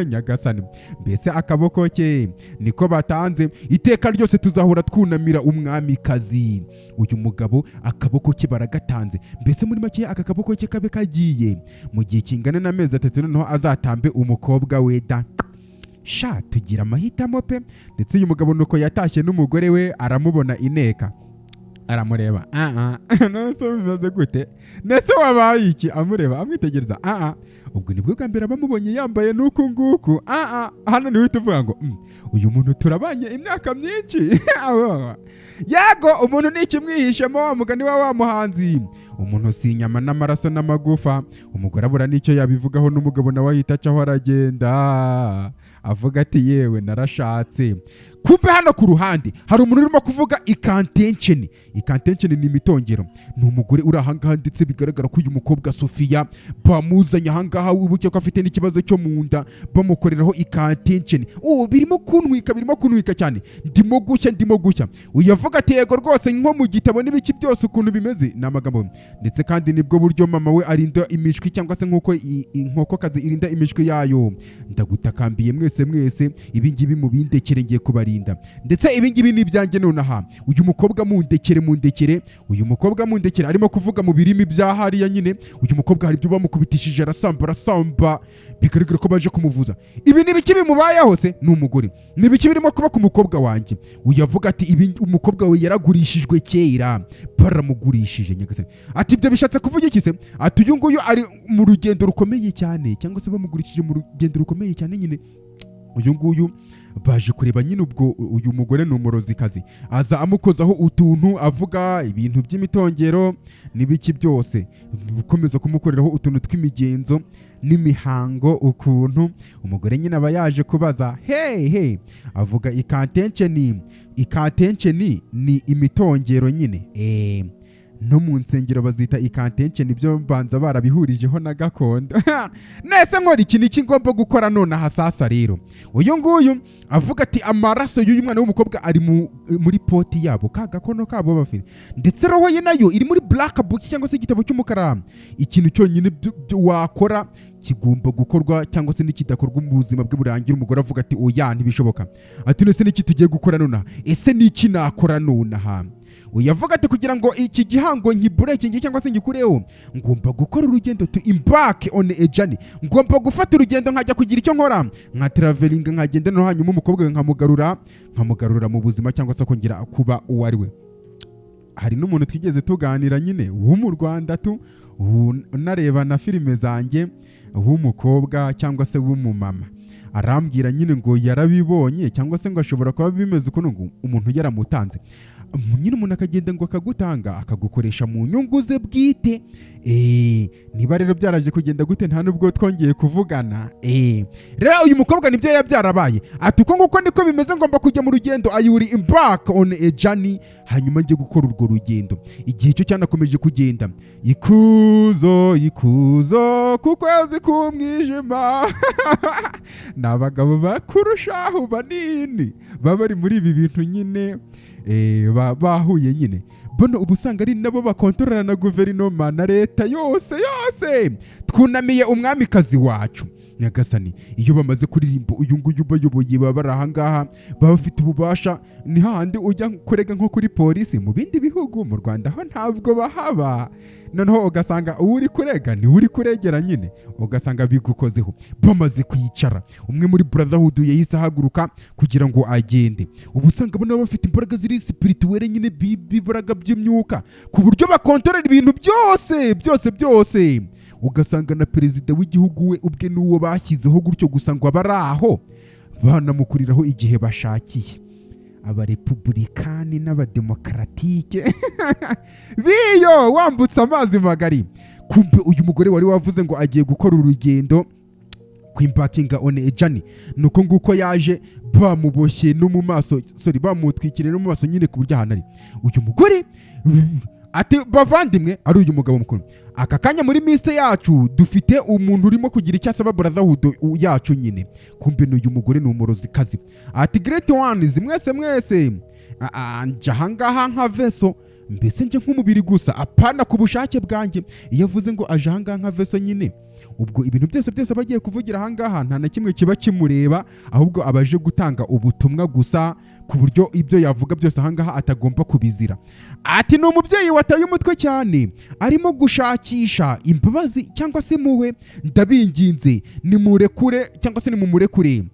Nyagasani, mbese akaboko ke niko batanze, iteka ryose tuzahora twunamira umwamikazi. Uyu mugabo akaboko ke baragatanze, mbese muri make aka kaboko ke kabe kagiye mu gihe kingana n'amezi 3, noneho azatambe umukobwa we da. Sha tugira amahitamo pe. Ndetse uyu mugabo nuko yatashye n'umugore we, aramubona ineka, aramureba, nose bimaze gute, nese wabaye iki, amureba amwitegereza, ubwo nibwo bwa mbere bamubonye yambaye nuku nguku. Hano niwe tuvuga ngo uyu muntu turabanye imyaka myinshi. Yego umuntu ni ikimwihishemo, wa mugani wa muhanzi, umuntu si inyama n'amaraso n'amagufa. Umugore abura n'icyo yabivugaho, n'umugabo nawe ahita acaho aragenda avuga ati yewe narashatse. Kumbe hano ku ruhande hari umuntu urimo kuvuga ikantensheni. Ikantensheni ni imitongero, ni umugore uri ahangaha, ndetse bigaragara ko uyu mukobwa Sofia bamuzanye ahangaha, wibuke ko afite n'ikibazo cyo mu nda, bamukoreraho ikantensheni. Birimo kuntwika cyane, ndimo gushya. Uyavuga ati yego rwose, nko mu gitabo n'ibiki byose ukuntu bimeze n'amagambo. Ndetse kandi nibwo buryo mama we arinda imishwi, cyangwa se nkuko inkokokazi irinda imishwi yayo. Ndagutakambiye mwese ibi ngibi mu bindekere, ngiye kubarinda. Ndetse ibi ngibi ni ibyanjye nonaha. Uyu mukobwa mundekere, uyu mukobwa mundekere, arimo kuvuga mu birimi bya hariya nyine. Uyu mukobwa hari ibyo bamukubitishije, arasamba, bigaragara ko baje kumuvuza. Ibi ni biki bimubayeho se? Ni umugore, ni biki birimo kuba ku mukobwa wanjye? Uyavuga ati ibi umukobwa we yaragurishijwe kera, baramugurishije. Nyagasani ati ibyo bishatse kuvuga iki se? Ati uyu nguyu ari mu rugendo rukomeye cyane, cyangwa se bamugurishije mu rugendo rukomeye cyane nyine. Uyu nguyu baje kureba nyine, ubwo uyu mugore ni umurozikazi, aza amukozaho utuntu, avuga ibintu by'imitongero n'ibiki byose, ukomeza kumukoreraho utuntu tw'imigenzo n'imihango. Ukuntu umugore nyine aba yaje kubaza, hey avuga ikantensheni ni imitongero nyine. No mu nsengero bazita ikantensheni, ibyo banza barabihurijeho na gakondo. Nese nkora iki niki ngomba gukora nonaha sasa rero? Uyu nguyu avuga ati amaraso y'uyu mwana w'umukobwa ari muri poti yabo, ka gakono kabo bafite, ndetse roho ye nayo iri muri black book, cyangwa se igitabo cy'umukara. Ikintu cyonyine wakora kigomba gukorwa, cyangwa se n'ikidakorwa mu buzima bwe burangira. Umugore avuga ati oya ntibishoboka. Ati nese niki tugiye gukora nonaha? Ese niki nakora nonaha? Uyavuga ati kugira ngo iki gihango nkiburekinge cyangwa se ngikureho, ngomba gukora urugendo, to embark on a journey. Ngomba gufata urugendo nkajya kugira icyo nkora, nka traveling, nkagenda no hanyuma umukobwa we nkamugarura mu buzima, cyangwa se kongera kuba uwo ari we. Hari n'umuntu twigeze tuganira nyine wo mu Rwanda unareba na filime zanjye, w'umukobwa cyangwa se w'umumama, arambwira nyine ngo yarabibonye, cyangwa se ngo ashobora kuba bimeze uko ngo umuntu yaramutanze nyine. Umuntu akagenda ngo akagutanga, akagukoresha mu nyungu ze bwite. Niba rero byaraje kugenda gute, nta nubwo twongeye kuvugana. Rero uyu mukobwa nibyo yabyarabaye, ati uko nguko niko bimeze, ngomba kujya mu rugendo, I will embark on a journey, hanyuma njye gukora urwo rugendo. Igihe cyo cyanakomeje kugenda, ikuzo ku kwezi k'umwijima. N'abagabo bakurushaho banini baba bari muri ibi bintu nyine, bahuye nyine. Bono ubu usanga ari nabo bakontorora na guverinoma na leta yose. Twunamiye umwamikazi wacu, nyagasani iyo bamaze kuririmba uyu nguyu bayoboye baba bari ahangaha baba bafite ububasha, ni hahandi ujya kurega nko kuri polisi mu bindi bihugu. Mu Rwanda ho ntabwo bahaba, noneho ugasanga uwo uri kurega ni uri kuregera nyine, ugasanga bigukozeho. Bamaze kwicara umwe muri Brotherhood yahise ahaguruka kugira ngo agende. Ubu usanga bano bafite imbaraga ziri spirituelle nyine, bibaraga by'imyuka ku buryo bakontorera ibintu byose. Ugasanga na perezida w'igihugu we ubwe n'uwo bashyizeho gutyo gusa ngo abari aho banamukuriraho igihe bashakiye. Abarepublikani n'abademokaratike biyo wambutse amazi magari. Kumbe uyu mugore wari wavuze ngo agiye gukora urugendo kwimparkinga on a journey, nuko nguko yaje bamuboshye no mu maso, bamutwikiriye no mu maso nyine ku buryo ahantu ari. Uyu mugore ati bavandimwe, ari uyu mugabo mukuru, aka kanya muri miste yacu dufite umuntu urimo kugira icyo asaba Brotherhood yacu nyine. Kumbe n'uyu mugore ni umurozikazi. Ati great ones mwese nje ahangaha nka veso, mbese nje nk'umubiri gusa apana ku bushake bwanjye. Iyo avuze ngo aje ahangaha nka veso nyine, ubwo ibintu byose bagiye kuvugira ahangaha nta na kimwe kiba kimureba, ahubwo abaje gutanga ubutumwa gusa, ku buryo ibyo yavuga byose ahangaha atagomba kubizira. Ati ni umubyeyi wataye umutwe cyane, arimo gushakisha imbabazi cyangwa se muwe, ndabinginze nimurekure cyangwa se nimumurekure.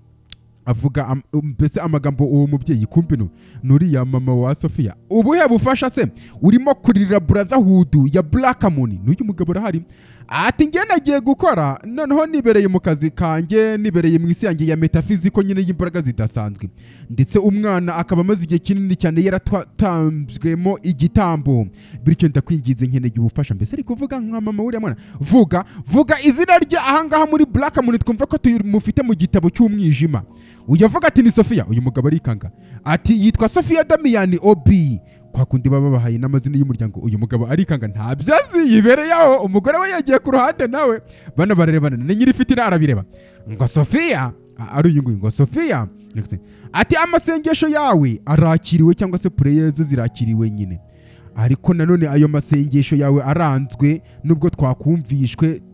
Avuga mbese amagambo uwo mubyeyi. Kumbe nuriya mama wa Sofia. Ubuhe bufasha se urimo kurira Brotherhood ya Black Moon? N'uyu mugabo arahari. Ati nge nagiye gukora, noneho nibereye mu kazi kanjye, nibereye mu isi yanjye ya metafiziko nyine y'imbaraga zidasanzwe, ndetse umwana akaba amaze igihe kinini cyane yaratanzwemo igitambo, bityo ndakwinginze nkeneye ubufasha. Mbese ari kuvuga nka mama wuriya mwana. Vuga izina rye ahangaha muri Black Moon twumva ko tumufite mu gitabo cy'umwijima. Uyavuga ati ni Sofia. Uyu mugabo arikanga ati yitwa Sofia Damian Obi, kwa kundi baba bahaye n'amazina y'umuryango. Uyu mugabo arikanga ntabyo azi, yibereyeho. Umugore we yagiye ku ruhande nawe, bana barerebana na nyiri fitina arabireba ngo Sofia, ari uyu nguyu ngo Sofia. Ati amasengesho yawe arakiriwe cyangwa se prayers zirakiriwe nyine, ariko nanone ayo masengesho yawe aranzwe, nubwo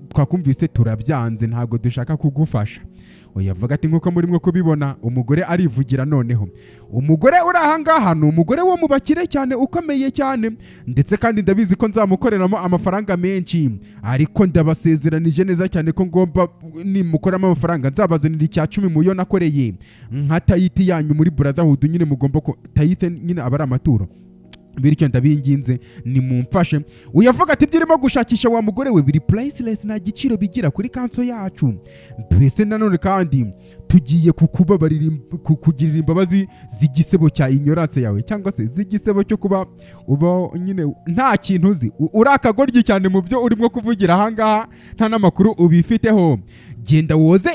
twakumvise turabyanze, ntabwo dushaka kugufasha. Uyavuga ati nkuko murimo kubibona, umugore arivugira. Noneho umugore uri ahangaha ni umugore wo mu bakire cyane, ukomeye cyane, ndetse kandi ndabizi ko nzamukoreramo amafaranga menshi, ariko ndabasezeranije neza cyane ko ngomba nimukoramo amafaranga nzabazanira icya 10 mu yo nakoreye nka tayiti yanyu muri Brotherhood nyine. Mugomba ko tayite nyine aba ari amaturo, bityo ndabinginze nimumfashe. Uyavuga ati byirimo gushakisha wa mugore we biri priceless, nta giciro bigira kuri kanso yacu. Mbese nanone kandi tugiye kukugirira imbabazi z'igisebo cya ignorance yawe, cyangwa se z'igisebo cyo kuba uba nyine nta kintu uzi, urakagoryi cyane mu byo urimo kuvugira ahangaha, nta n'amakuru ubifiteho. Genda woze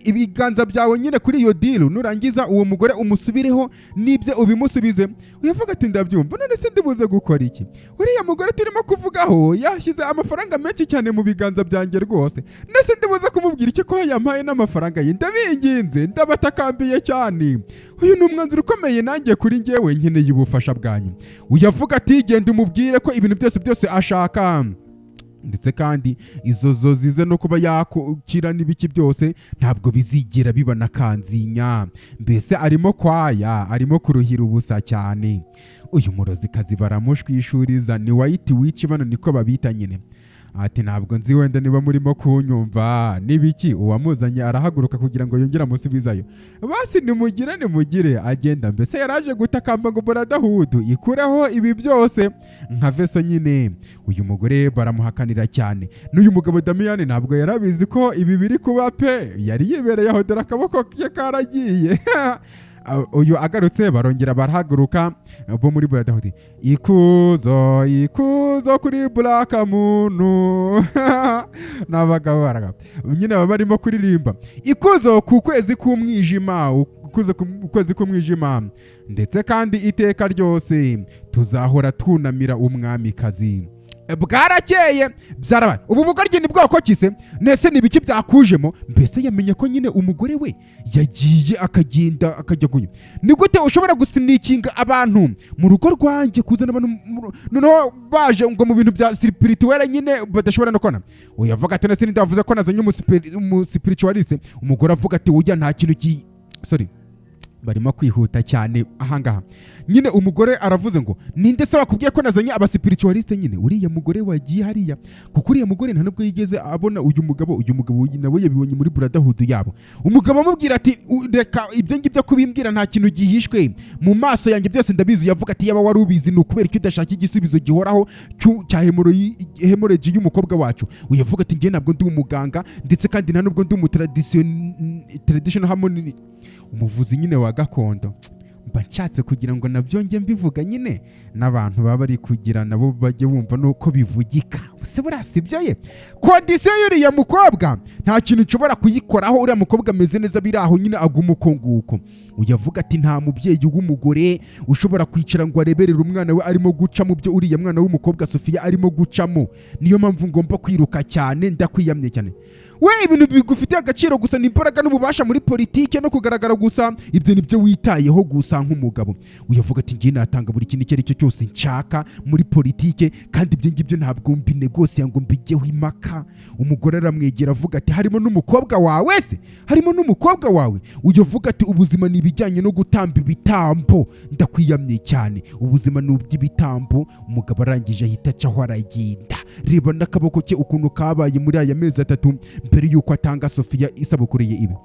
ibiganza byawe nyine kuri iyo deal, nurangiza uwo mugore umusubireho n'ibyo ubimusubize. Uyavuga ati ndabyumva, none se ndibuze gukora iki? Uriya mugore turimo kuvugaho yashyize amafaranga menshi cyane mu biganza byanjye rwose, nese ndibuze kumubwira iki ko yampaye n'amafaranga ye? Ndabinginze, ndabatakambiye cyane, uyu ni umwanzuro ukomeye nanjye kuri njyewe, nkeneye ubufasha bwanyu. Uyavuga ati genda umubwire ko ibintu byose ashaka, ndetse kandi izo zo zize no kuba yakira n'ibiki byose ntabwo bizigera biba nakanzinya. Mbese arimo kuruhira ubusa cyane. Uyu murozikazi baramushwishuriza, ni White Witch bano niko babita nyine. Ati ntabwo nzi wenda niba murimo kunyumva n'ibiki. Uwamuzanye arahaguruka kugira ngo yongere amusubizayo. Basi nimugire agenda. Mbese yaraje gutakamba ngo Brotherhood ikureho ibi byose nka veso nyine. Uyu mugore baramuhakanira cyane. N'uyu mugabo Damian ntabwo yarabizi ko ibi biri kuba pe, yari yibereyeho dore akaboko ke karagiye. Uyu agarutse barongera barahaguruka bo muri Brotherhood. Ikuzo kuri Black Moon. N'abagabo baragaba nyine baba barimo kuririmba ikuzo ku kwezi k'umwijima, ukwezi k'umwijima, ndetse kandi iteka ryose tuzahora tunamira umwamikazi. bwarakeye byarabaye. Ubu bugaryi ni bwoko kise nese nibiki byakujemo. Mbese yamenye ko nyine umugore we yagiye akagenda akajya guye. Ni gute ushobora gusinikinga abantu mu rugo rwanjye, kuzana abantu noneho baje ngo mu bintu bya spirituel nyine badashobora no kona. Uyavuga ati nese ndavuze ko nazanye spiritualiste. Umugore avuga ati ujya nta kintu barimo kwihuta cyane ahangaha. Nyine umugore aravuze ngo ninde se wakubwiye ko nazanye abasipiritualiste? Nyine uriya mugore wagiye hariya, kuko uriya mugore nta nubwo yigeze abona uyu mugabo nawe yabibonye muri brotherhood yabo. Umugabo amubwira ati reka ibyo ngibyo kubimbwira, nta kintu gihishwe mu maso yanjye, byose ndabizi. Yavuga ati yaba wari ubizi, ni ukubera icyo udashaka igisubizo gihoraho cya hemorrhage y'umukobwa wacu. Uyavuga ati njye ntabwo ndi umuganga, ndetse kandi nta nubwo ndi traditional harmony, umuvuzi nyine wa gakondo. Mba nshatse kugira ngo nabyo njye mbivuga nyine n'abantu baba bari kugira nabo bajye bumva nuko bivugika. Use burasibyo ye kondisiyo y'uriya mukobwa nta kintu nshobora kuyikoraho. Uriya mukobwa ameze neza, biri aho nyine aguma uko nguko. Uyavuga ati nta mubyeyi w'umugore ushobora kwicara ngo areberere umwana we arimo guca mu byo uriya mwana w'umukobwa Sofia arimo gucamo. Niyo mpamvu ngomba kwiruka cyane, ndakwiyamye cyane. We ibintu bigufitiye agaciro gusa ni imbaraga n'ububasha muri politike no kugaragara gusa, ibyo nibyo witayeho gusa nk'umugabo. Uyavuga ati ngiye natanga buri kintu icyo ari cyo cyose nshaka muri politike, kandi ibyo ngibyo ntabwo mbinegosiya ngo mbijyeho impaka. Umugore aramwegera avuga ati harimo n'umukobwa wawe se? Harimo n'umukobwa wawe? Uyavuga ati ubuzima ni ibijyanye no gutamba ibitambo. Ndakwiyamye cyane, ubuzima ni ubw'ibitambo. Umugabo arangije ahita acaho aragenda. Reba n'akaboko ke ukuntu kabaye muri aya mezi 3 mbere yuko atanga Sofia isabukuru ye ibe.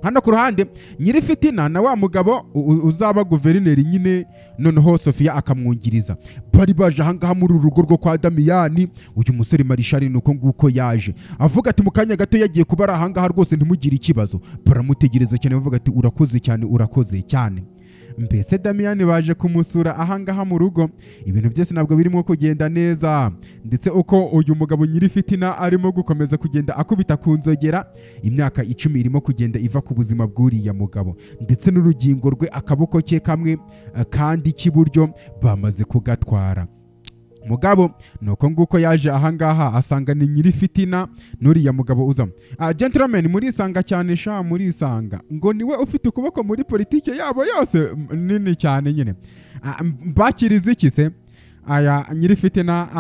Hano ku ruhande nyiri fitina na wa mugabo uzaba guverineri nyine, noneho Sofia akamwungiriza. Bari baje ahangaha muri urugo rwo kwa Damiyani. Uyu musore Marishari nuko nguko yaje avuga ati mu kanya gato yagiye kuba ari ahangaha rwose ntimugire ikibazo. Baramutegereza cyane bavuga ati urakoze cyane, urakoze cyane. Mbese Damiyani baje kumusura ahangaha mu rugo, ibintu byose ntabwo birimo kugenda neza, ndetse uko uyu mugabo nyiri fitina arimo gukomeza kugenda akubita ku nzogera, imyaka 10 irimo kugenda iva ku buzima bw'uriya mugabo, ndetse n'urugingo rwe akaboko ke kamwe kandi k'iburyo bamaze kugatwara. Mugabo nuko nguko yaje ahangaha asanga ni nyiri fitina n'uriya mugabo uzamo. Gentlemen murisanga cyane sha, murisanga ngo niwe ufite ukuboko muri politike yabo yose nini cyane nyine. Mbakiriza iki se? Aya nyiri fitina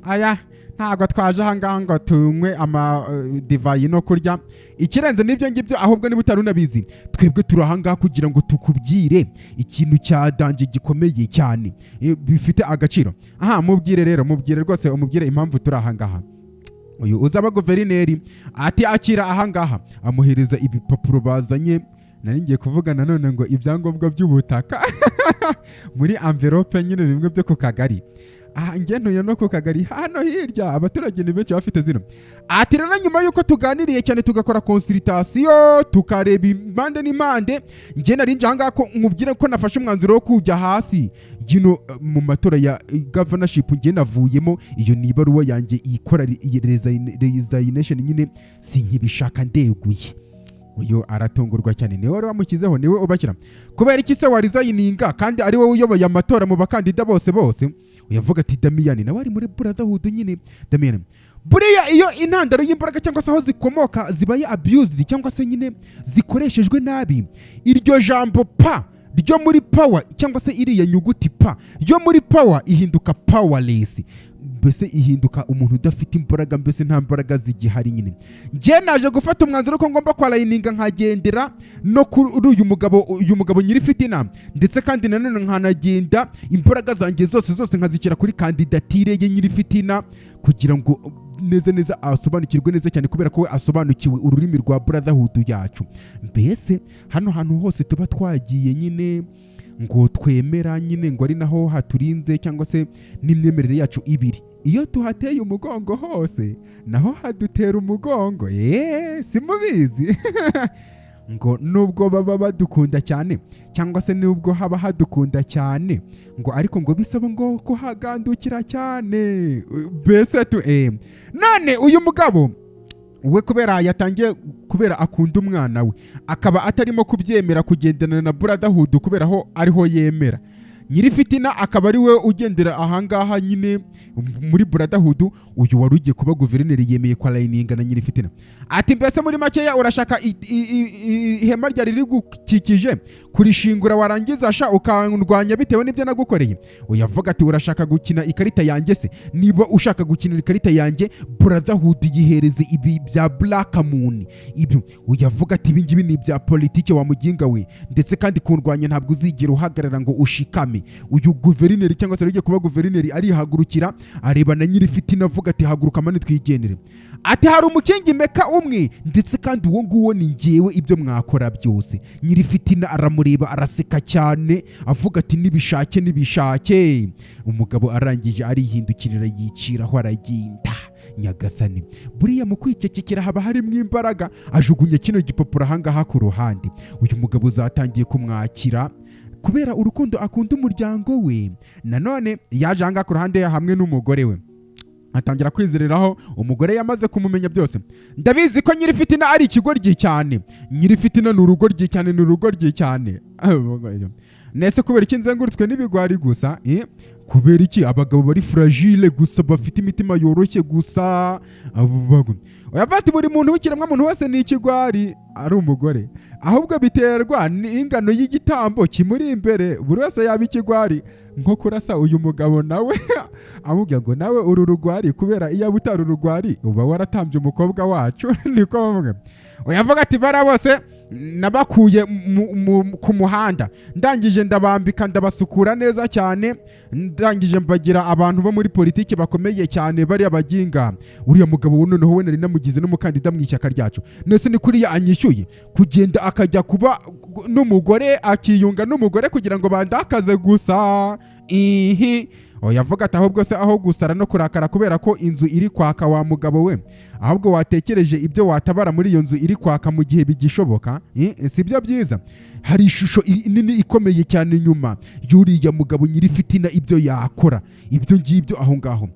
aya ntago twaje ahangaha ngo tunywe divayi no kurya. Ikirenze n'ibyo ngibyo, ahubwo niba utarunabizi, twebwe turahangaha kugira ngo tukubwire ikintu cya danje gikomeye cyane bifite agaciro. Mubwire rero, mubwire rwose, umubwire impamvu turi ahangaha. Uyu uzaba guverineri ati akira ahangaha, amuhereza ibipapuro bazanye. Nari ngiye kuvuga nanone ngo ibyangombwa by'ubutaka muri envelope nyine bimwe byo ku kagari. Ngentuye no ku kagari hano hirya, abaturage ni benshi bafite zino. Ati rero nyuma yuko tuganiriye cyane tugakora consultation tukareba impande n'impande, nge nari nje ahangaha ko nkubwire ko nafashe umwanzuro wo kujya hasi gino mu matora ya governorship nge navuyemo. Iyo ni ibaruwa yanjye ikora resignation nyine sinkibishaka ndeguye. Uyu aratungurwa cyane, niwe wari wamukizeho, niwe ubashyira. Kubera iki se warizayininga kandi ari wowe uyoboye amatora mu bakandida bose? Uyavuga ati Damiyani nawe ari muri brotherhood nyine. Damiyani buriya iyo intandaro y'imbaraga cyangwa se aho zikomoka zibaye abused cyangwa se nyine zikoreshejwe nabi, iryo jambo pa ryo muri power cyangwa se iriya nyuguti pa yo muri power ihinduka powerless. Mbese ihinduka umuntu udafite imbaraga, mbese nta mbaraga zigihari nyine. Nge naje gufata umwanzuro ko ngomba kwalayininga nkagendera no kuri uyu mugabo nyiri fitina, ndetse kandi nanone nkanagenda imbaraga zanjye zose nkazishyira kuri kandidatire ye nyiri fitina, kugira ngo neza asobanukirwe neza cyane, kubera ko we asobanukiwe ururimi rwa brotherhood yacu. Mbese hano hantu hose tuba twagiye nyine ngo twemera nyine ngo ari naho haturinze, cyangwa se n'imyemerere yacu ibiri. Iyo tuhateye umugongo hose naho hadutera umugongo. Simubizi ngo nubwo baba badukunda cyane cyangwa se nubwo haba hadukunda cyane ngo ariko ngo bisaba ngo kuhagandukira cyane. Mbese none uyu mugabo we kubera yatangiye kubera akunda umwana we akaba atarimo kubyemera kugendana na brotherhood kubera ho ariho yemera. nyiri fitina akaba ari we ugendera ahangaha nyine muri Brotherhood. Uyu wari ugiye kuba guverineri yemeye kwa layininga na nyiri fitina ati mbese muri makeya urashaka ihema ryari rigukikije kurishingura warangiza sha ukandwanya bitewe n'ibyo nagukoreye. Uyavuga ati urashaka gukina ikarita yanjye se? Niba ushaka gukina ikarita yanjye Brotherhood yihereze ibi bya Black Moon ibyo. Uyavuga ati ibi ngibi ni bya politike wa muginga we, ndetse kandi kundwanya ntabwo uzigera uhagarara ngo ushikame. Uyu guverineri cyangwa se ugiye kuba guverineri arihagurukira areba na nyiri fitina avuga ati haguruka mani twigendere. Ati hari umukingi meka umwe, ndetse kandi uwo nguwo ni njyewe ibyo mwakora byose. Nyiri fitina aramureba araseka cyane avuga ati nibishake. Umugabo arangije arihindukirira yiciraho aragenda. Nyagasani buriya mu kwicecekera haba harimo imbaraga. Ajugunye kino gipapuro ahangaha ku ruhande. Uyu mugabo uzatangiye kumwakira kubera urukundo akunda umuryango we. Nanone yaje ahangaha ku ruhande hamwe n'umugore we, atangira kwizereraho. Umugore yamaze kumumenya byose. Ndabizi ko nyiri fitina ari ikigoryi cyane. Nyiri fitina ni urugoryi cyane. Nese kubera iki nzengurutswe n'ibigwari gusa? Kubera iki abagabo bari fragile gusa, bafite imitima yoroshye gusa? Oyavati buri muntu w'ikiremwa muntu wese ni ikigwari ari umugore, ahubwo biterwa n'ingano y'igitambo kimuri imbere. Buri wese yaba ikigwari nko kurasa uyu mugabo nawe amubwira ngo nawe uru rugwari, kubera iyo utari urugwari uba waratambye umukobwa wacu. Niko bamwe. Oyavuga ati bara bose nabakuye ku muhanda, ndangije ndabambika ndabasukura neza cyane, ndangije mbagira abantu bo muri politiki bakomeye cyane bari abaginga. Uriya mugabo noneho we nari namugize n'umukandida mu ishyaka ryacu, nese ni kuriya anyishyuye kugenda akajya kuba n'umugore, akiyunga n'umugore kugira ngo bandakaze gusa. Oyavuga ati ahubwo se aho gusara no kurakara kubera ko inzu iri kwaka wa mugabo we, ahubwo watekereje ibyo watabara muri iyo nzu iri kwaka mu gihe bigishoboka? Si byo byiza? Hari ishusho nini ikomeye cyane nyuma y'uriya mugabo nyiri fitina ibyo yakora ibyo ngibyo aho ngaho.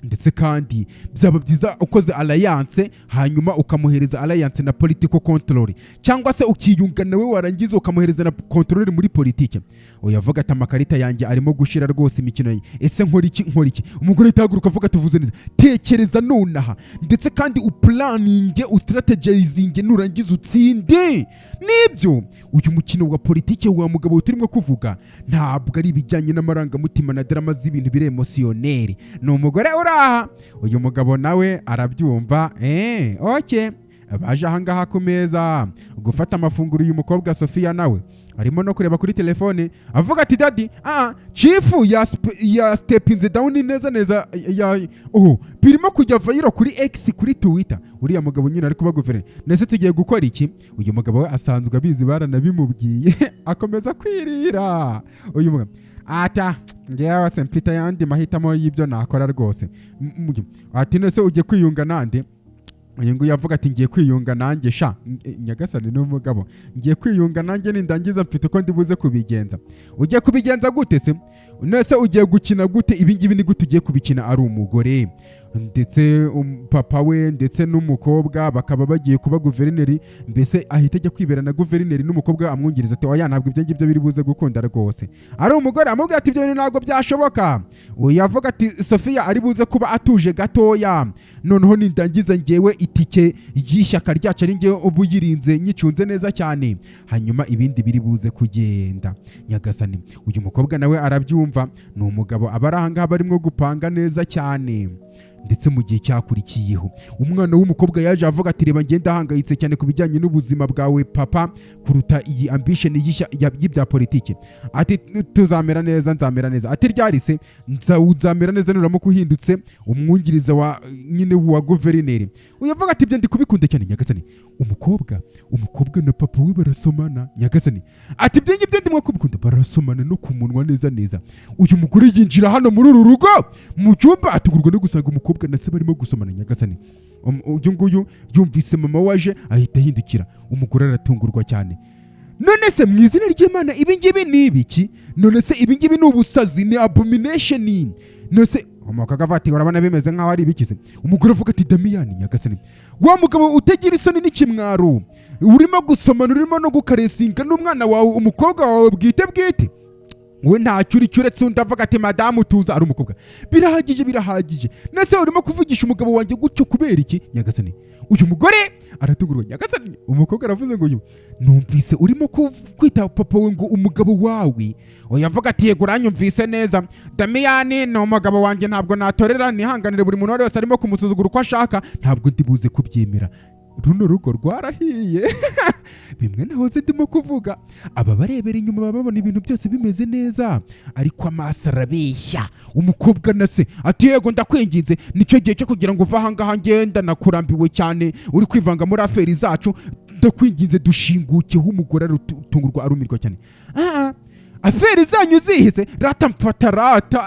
Ndetse kandi byaba byiza ukoze alliance hanyuma ukamuhereza alliance na political control, cyangwa se ukiyunga nawe warangiza ukamuhereza na control muri politike. Uyavuga ati amakarita yanjye arimo gushira rwose imikino ye, ese nkora iki? Umugore itaguruka avuga tuvuze neza, tekereza nonaha, ndetse kandi uplanning ustrategizing nurangiza utsinde. Nibyo uyu mukino wa politike wa mugabo turimo kuvuga ntabwo ari bijyanye n'amarangamutima na drama z'ibintu bire emotioneri. No umugore uraha, uyu mugabo nawe arabyumva. Okay, baje ahangaha ku meza gufata amafunguro. Uyu mukobwa Sofia nawe arimo no kureba kuri telefone avuga ati daddy chifu ya stepinze down neza birimo kujya viral kuri X kuri Twitter. Uriya mugabo nyine ari kuba guverineri. Nese tugiye gukora iki? Uyu mugabo we asanzwe abizi baranabimubwiye akomeza kwirira. Uyu mugabo ata ngewe se mfite yandi mahitamo y'ibyo nakora rwose. Ati nese ugiye kwiyunga nande? Uyu nguyu yavuga ati ngiye kwiyunga nanjye sha. Nyagasani n'umugabo, ngiye kwiyunga nanjye nindangiza mfite uko ndibuze kubigenza. Ugiye kubigenza gute se? Nese ugiye gukina gute? Ibi ngibi ni gute ugiye kubikina ari umugore? Ndetse papa we ndetse n'umukobwa bakaba bagiye kuba guverineri, mbese ahita ajya kwibera na guverineri n'umukobwa amwungiriza ati oya ntabwo ibyo ngibyo biri buze gukunda rwose. Ari umugore amubwira ati ibyo ntabwo byashoboka. Uyavuga ati Sofia ari buze kuba atuje gatoya, noneho nindangiza ngewe itike y'ishyaka ryacu ari ngewe ubu yirinze nyicunze neza cyane, hanyuma ibindi biri buze kugenda. Nyagasani uyu mukobwa nawe arabyumva. Ni umugabo abari ahangaha barimo gupanga neza cyane. Ndetse mu gihe cyakurikiyeho umwana w'umukobwa yaje avuga ati reba ngenda ahangayitse cyane ku bijyanye n'ubuzima bwawe papa kuruta iyi ambition y'ibya politike. Ati tuzamera neza, nzamera neza. Ati ryari se? Nzamera neza nuramuka uhindutse umwungiriza wa nyine wa guverineri. Uyavuga ati ibyo ndi kubikunda cyane. Nyagasani umukobwa na papa we barasomana. Nyagasani ati ibyo ngibyo ndimwe kubikunda, barasomana no kumunwa neza. Uyu mugore yinjira hano muri uru rugo mu cyumba atugurwa no gusanga umukobwa na se barimo gusomana. Nyagasani uyu nguyu yumvise mama waje ahita ahindukira. Umugore aratungurwa cyane. None se mu izina ry'Imana ibi ngibi ni ibiki? None se ibi ngibi ni ubusazi, ni abomination? None se umukobwa avati urabona bimeze nkaho ari ibikize. Umugore avuga ati Damiyani, Nyagasani wa mugabo utagira isoni n'ikimwaro, urimo gusomana urimo no gukaresinga n'umwana wawe umukobwa wawe bwite. wowe ntacyo uri uretse undi avuga ati madamu tuza ari umukobwa. Birahagije nese urimo kuvugisha umugabo wanjye gutyo kubera iki nyagasani? Uyu mugore aratungurwa. Nyagasani, umukobwa aravuze ngo numvise urimo kwita papa we ngo umugabo wawe. Oya avuga ati yego uranyumvise neza, Damiyani ni umugabo wanjye, ntabwo natorera nihanganire buri muntu wese arimo kumusuzugura uko ashaka, ntabwo ndibuze kubyemera. Runo rugo rwarahiye. Bimwe nahoze ndimo kuvuga, aba barebera inyuma baba babona ibintu byose bimeze neza, ariko amaso arabeshya. Umukobwa na se ati yego ndakwinginze, nicyo gihe cyo kugira ngo uva ahangaha, ngenda nakurambiwe cyane uri kwivanga muri aferi zacu, ndakwinginze dushingukeho. Umugore arutungurwa arumirwa cyane. Aferi zanyu zihise rata mfata rata.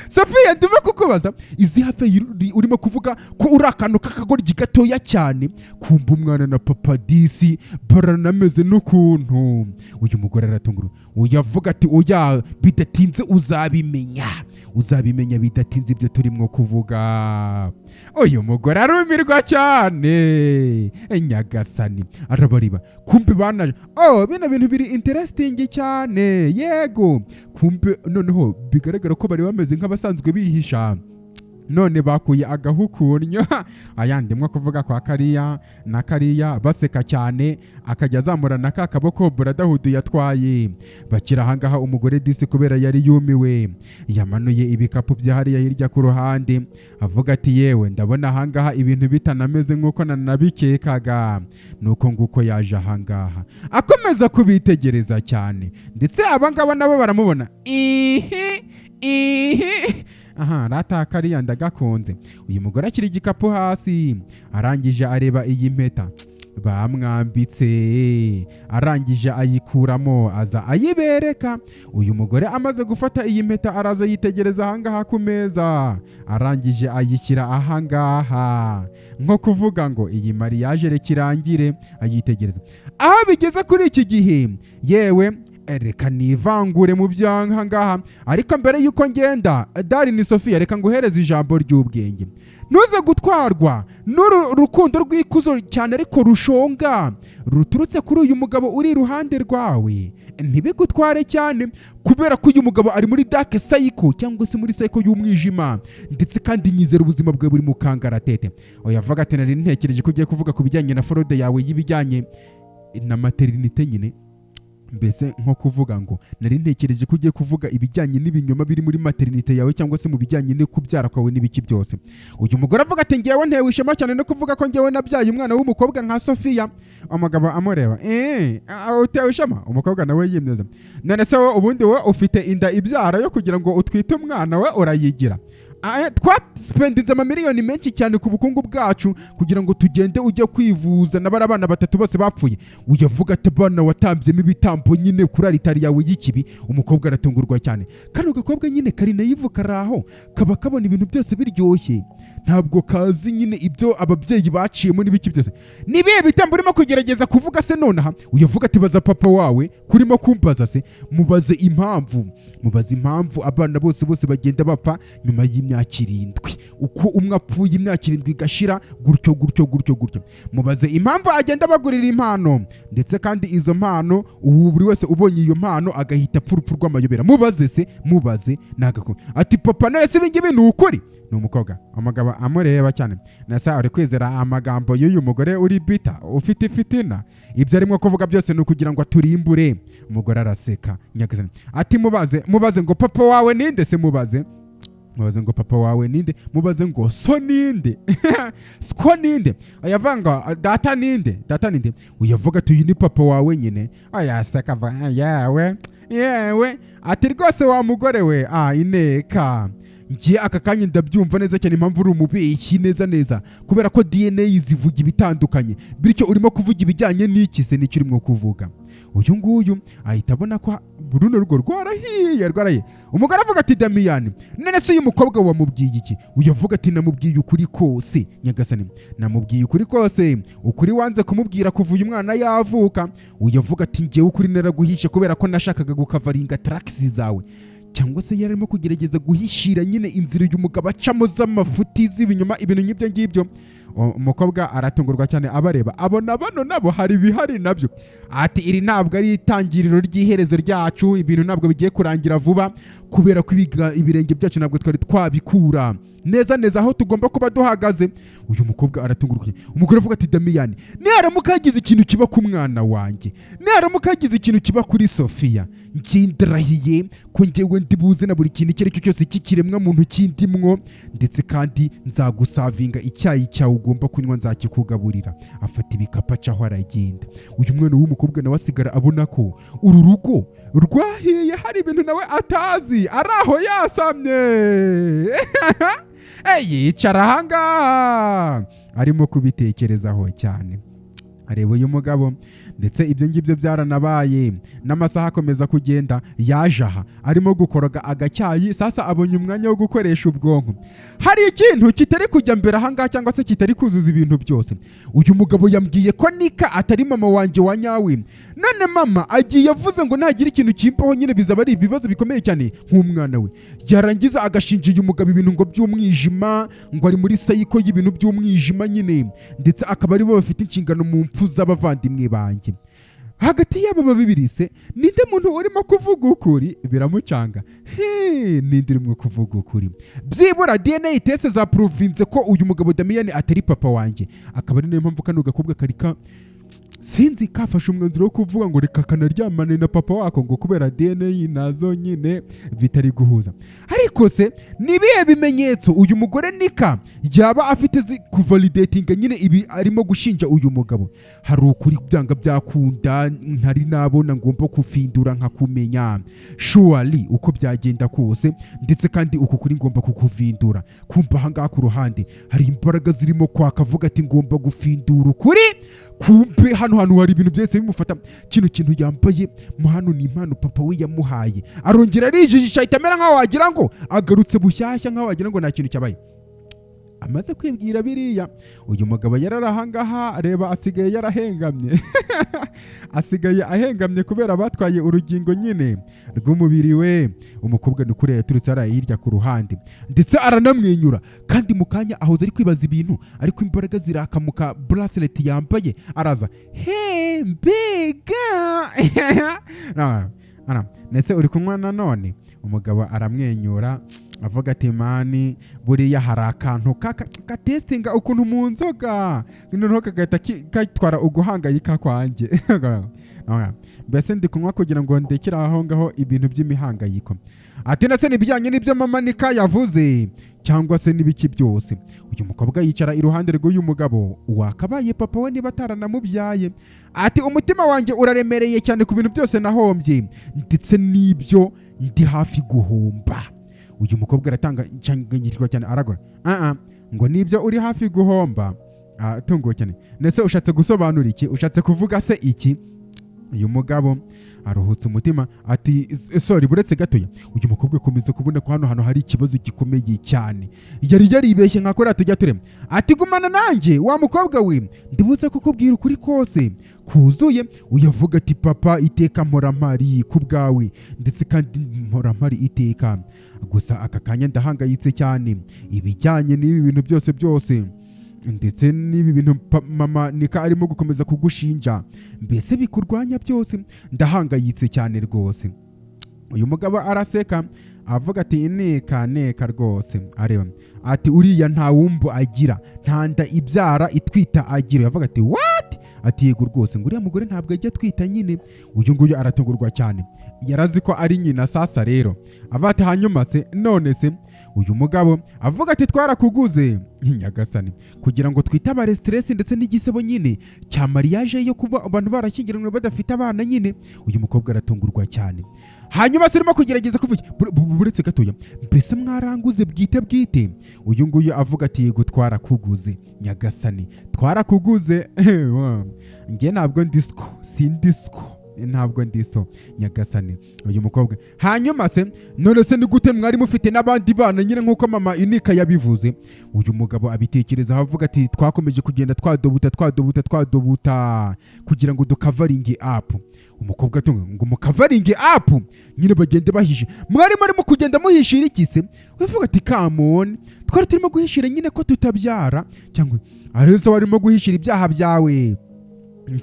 Safiya, ndimo kukubaza, izi hafi urimo kuvuga ko uri akantu k'akagoryi gatoya cyane, kumva umwana na papa disi baranameze n'ukuntu. Uyu mugore aratungura. Uyavuga ati oya bidatinze uzabimenya bidatinze ibyo turimo kuvuga. Uyu mugore arumirwa cyane. Nyagasani arabariba, kumbe banaje bino bintu biri interesting cyane. Yego, kumbe noneho bigaragara ko bari bameze nk'abasanzwe bihisha, none bakuye agahukunyo. Ayandimwe kuvuga kwa kariya na kariya baseka cyane, akajya azamura na ka kaboko buradahudu yatwaye. Bakira ahangaha umugore disi kubera yari yumiwe, yamanuye ibikapu byahariya hirya ku ruhande, avuga ati yewe ndabona ahangaha ibintu bitanameze nk'uko nanabikekaga. Nuko nguko yaje ahangaha akomeza kubitegereza cyane, ndetse abangaba nabo baramubona. Rata kariya ndagakunze. Uyu mugore akiri igikapu hasi, arangije areba iyi mpeta bamwambitse, arangije ayikuramo aza ayibereka. Uyu mugore amaze gufata iyi mpeta araza yitegereza ahangaha ku meza, arangije ayishyira ahangaha nko kuvuga ngo iyi mariage rekirangire. Ayitegereza aho bigeze kuri iki gihe, yewe reka nivangure mu byangaha, ariko mbere yuko ngenda Dari ni Sofia, reka nguhereze ijambo ry'ubwenge. Ntuze gutwarwa n'urukundo rw'ikuzo cyane ariko rushonga ruturutse kuri uyu mugabo uri iruhande rwawe. Ntibigutware cyane, kubera ko uyu mugabo ari muri dark cycle cyangwa se muri cycle y'umwijima, ndetse kandi nyizera ubuzima bwawe buri mu kangaratete. Oya avuga ati nari ntekereje ko ugiye kuvuga ku bijyanye na fraude yawe y'ibijyanye na maternité nyine. Mbese nko kuvuga ngo nari ntekereje ko ugiye kuvuga ibijyanye n'ibinyoma biri muri maternité yawe cyangwa se mu bijyanye no kubyara kwawe n'ibiki byose. Uyu mugore avuga ati ngewe ntewe ishema cyane no kuvuga ko ngewe nabyaye umwana w'umukobwa nka Sofia. Umugabo amureba, utewe ishema? Umukobwa nawe yimneza. None se wowe ubundi wowe ufite inda ibyara yo kugira ngo utwite umwana we urayigira? Twasipendinze amamiliyoni menshi cyane ku bukungu bwacu kugira ngo tugende ujye kwivuza na barabana batatu bose bapfuye. Uyavuga ati bana watambyemo ibitambo nyine kuri aritari yawe y'ikibi. Umukobwa aratungurwa cyane. Kano gakobwa nyine kari naivu karaho, kaba kabona ibintu byose biryoshye, ntabwo kazi nyine ibyo ababyeyi baciyemo n'ibiki byose. Nibiye bitambo urimo kugerageza kuvuga se nonaha? Uyavuga ati baza papa wawe kurimo kumbaza se, mubaze impamvu abana bose bagenda bapfa nyuma y'imyaka 7. Uko umwe apfuye imyaka 7 igashira gutyo. Mubaze impamvu agenda bagurira impano, ndetse kandi izo mpano buri wese ubonye iyo mpano agahita apfurupfu rw'amayobera. Mubaze nagako ati papa none se ibingibi ni ukuri? Ni umukobwa. Umugabo amureba cyane, nasa ari kwizera amagambo y'uyu mugore uri bita ufite ifitina. Ibyo arimo kuvuga byose ni ukugira ngo aturimbure. Umugore araseka. Nyagasani ati mubaze ngo papa wawe ninde se? Mubaze ngo papa wawe ninde? Mubaze ngo so ninde? Sko ninde? Ayavanga data ninde? Uyavuga ati uyu ni papa wawe nyine. Ayaseka yewe ati rwose wa mugore we ineka. Ngiye aka kanya ndabyumva neza cyane impamvu uri umubeshyi neza, kubera ko DNA zivuga ibitandukanye, bityo urimo kuvuga ibijyanye n'iki se n'icyo urimo kuvuga. Uyu nguyu ahita abona ko runo rugo rwarahiye. Umugore avuga ati Damiyani, none se uyu mukobwa wamubwiye iki? Uyavuga ati namubwiye ukuri kose. Nyagasani namubwiye ukuri kose, ukuri wanze kumubwira kuva uyu mwana yavuka. Uyavuga ati ngewe ukuri naraguhishe kubera ko nashakaga gukavaringa tracks zawe, cyangwa se yarimo kugerageza guhishira nyine inzira y'umugabo acamo z'amafuti z'ibinyoma, ibintu nk'ibyo ngibyo. umukobwa aratungurwa cyane abareba abona bano nabo hari ibihari nabyo. Ati iri ntabwo ari itangiriro ry'iherezo ryacu, ibintu ntabwo bigiye kurangira vuba kubera ko ibirenge byacu ntabwo twari twabikura neza neza aho tugomba kuba duhagaze. Uyu mukobwa aratungurwa. Umugore avuga ati Damiyani, niharamuka hagize ikintu kiba ku mwana wanjye, niharamuka hagize ikintu kiba kuri Sofiya, ndarahiye ko njyewe ndibuze na buri kintu icyo ari cyo cyose cy'ikiremwa muntu kindimwo, ndetse kandi nzagusavinga icyayi cyawe ugomba kunywa nzakikugaburira. Afata ibikapu acaho aragenda. Uyu mwana w'umukobwa nawe asigara abona ko uru rugo rwahiye, hari ibintu nawe atazi, ari aho yasamye. Yicara ahangaha arimo kubitekerezaho cyane. Areba uyu mugabo ndetse ibyo ngibyo byaranabaye, n'amasaha akomeza kugenda. Yaje aha arimo gukoroga agacyayi, sasa abonye umwanya wo gukoresha ubwonko. Hari ikintu kitari kujya mbere ahangaha cyangwa se kitari kuzuza ibintu byose. Uyu mugabo yambwiye ko Nika atari mama wanjye wa nyawe, none mama agiye avuze ngo nagira ikintu kimpaho nyine bizaba ari ibibazo bikomeye cyane nk'umwana we. Yarangiza agashinja uyu mugabo ibintu ngo by'umwijima, ngo ari muri sayiko y'ibintu by'umwijima nyine, ndetse akaba ari bo bafite inshingano mu mpfu z'abavandimwe banjye. Hagati y'abo babiri se ninde muntu urimo kuvuga ukuri? Biramucanga. Ninde urimo kuvuga ukuri? Byibura DNA test za province ko uyu mugabo Damiyani atari papa wanjye. Akaba ari nayo mpamvu kano gakobwa karika sinzi kafashe umwanzuro wo kuvuga ngo reka kanaryamane na papa wako ngo kubera DNA nazo nyine bitari guhuza. Ariko se nibihe bimenyetso uyu mugore Nika yaba afite kuvalidatinga nyine ibi arimo gushinja uyu mugabo? Hari ukuri byanga byakunda ntari nabona ngomba kufindura nkakumenya surely uko byagenda kose, ndetse kandi uko kuri ngomba kukuvindura. Kumva ahangaha ku ruhande hari imbaraga zirimo kwakavuga ati ngomba gufindura ukuri. Kumbe hano hari ibintu byose bimufata. Kino kintu yambaye mu hano ni impano papa we yamuhaye. Arongera arijijisha itamera nkaho wagira ngo agarutse bushyashya, nkaho wagira ngo nta kintu cyabaye. Amaze kwibwira biriya, uyu mugabo yararahangaha reba asigaye yarahengamye. Asigaye ahengamye kubera batwaye urugingo nyine rw'umubiri we. Umukobwa nukure yaturutse ara hirya ku ruhande, ndetse aranamwenyura, kandi mu kanya ahoze ari kwibaza ibintu, ariko imbaraga zirakamuka bracelet yambaye. Araza, mbega nese uri kunywa nanone? Umugabo aramwenyura avuga ati mani buriya hari akantu katestinga ukuntu mu nzoga noneho kagahita katwara uguhangayika kwanjye. Mbese ndi kunywa kugira ngo ndekere aho ngaho ibintu by'imihangayiko. Ati nase nibijyanye n'ibyo mama Nika yavuze cyangwa se n'ibiki byose? Uyu mukobwa yicara iruhande rw'uyu mugabo wakabaye papa we niba ataranamubyaye. Ati umutima wanjye uraremereye cyane ku bintu byose nahombye, ndetse n'ibyo ndi hafi guhomba. Uyu mukobwa aratanga cyangwa cyane aragora ngo nibyo uri hafi guhomba. Tunguwe cyane. Nese ushatse gusobanura iki? Ushatse kuvuga se iki? Uyu mugabo aruhutse umutima ati sorry buretse gatoya. Uyu mukobwa akomeza kubona ko hano hari ikibazo gikomeye cyane. Yari yaribeshye nkakora tujya turema. Ati gumana nanjye wa mukobwa we, ndibuze kukubwira ukuri kose kuzuye. Uyavuga ati papa iteka mporampari ku bwawe, ndetse kandi mporampari iteka. Gusa aka kanya ndahangayitse cyane ibijyanye n'ibi bintu byose ndetse n'ibi bintu mama Nika arimo gukomeza kugushinja, mbese bikurwanya byose. Ndahangayitse cyane rwose. Uyu mugabo araseka avuga ati neka rwose. Areba ati uriya nta wumbu agira, ntanda ibyara itwita agira. Yavuga ati what? Ati yego rwose ngo uriya mugore ntabwo ajya twita nyine. Uyu nguyu aratungurwa cyane, yarazi ko ari nyina. Sasa rero abati hanyuma se none se uyu mugabo avuga ati twarakuguze Nyagasani kugira ngo twitabare stress ndetse n'igisebo nyine cya mariage yo kuba abantu barashyingiranwe badafite abana nyine. Uyu mukobwa aratungurwa cyane. Hanyuma sirimo kugerageza kuvuga buretse gatoya, mbese mwaranguze bwite? Uyu nguyu avuga ati yego twarakuguze Nyagasani, twarakuguze. Nge ntabwo ndisco sindisco ntabwo ndi so nyagasani uyu mukobwa. Hanyuma se none se ni gute mwari mufite n'abandi bana nyine nk'uko mama Inika yabivuze? Uyu mugabo abitekereza avuga ati twakomeje kugenda twadobuta kugira ngo dukavaringe up. Umukobwa atunga ngo mukavaringe up nyine bagende bahishe. Mwari marimo kugenda muhishira iki se? Uvuga ati come on, twari turimo guhishira nyine ko tutabyara, cyangwa ariko warimo guhishira ibyaha byawe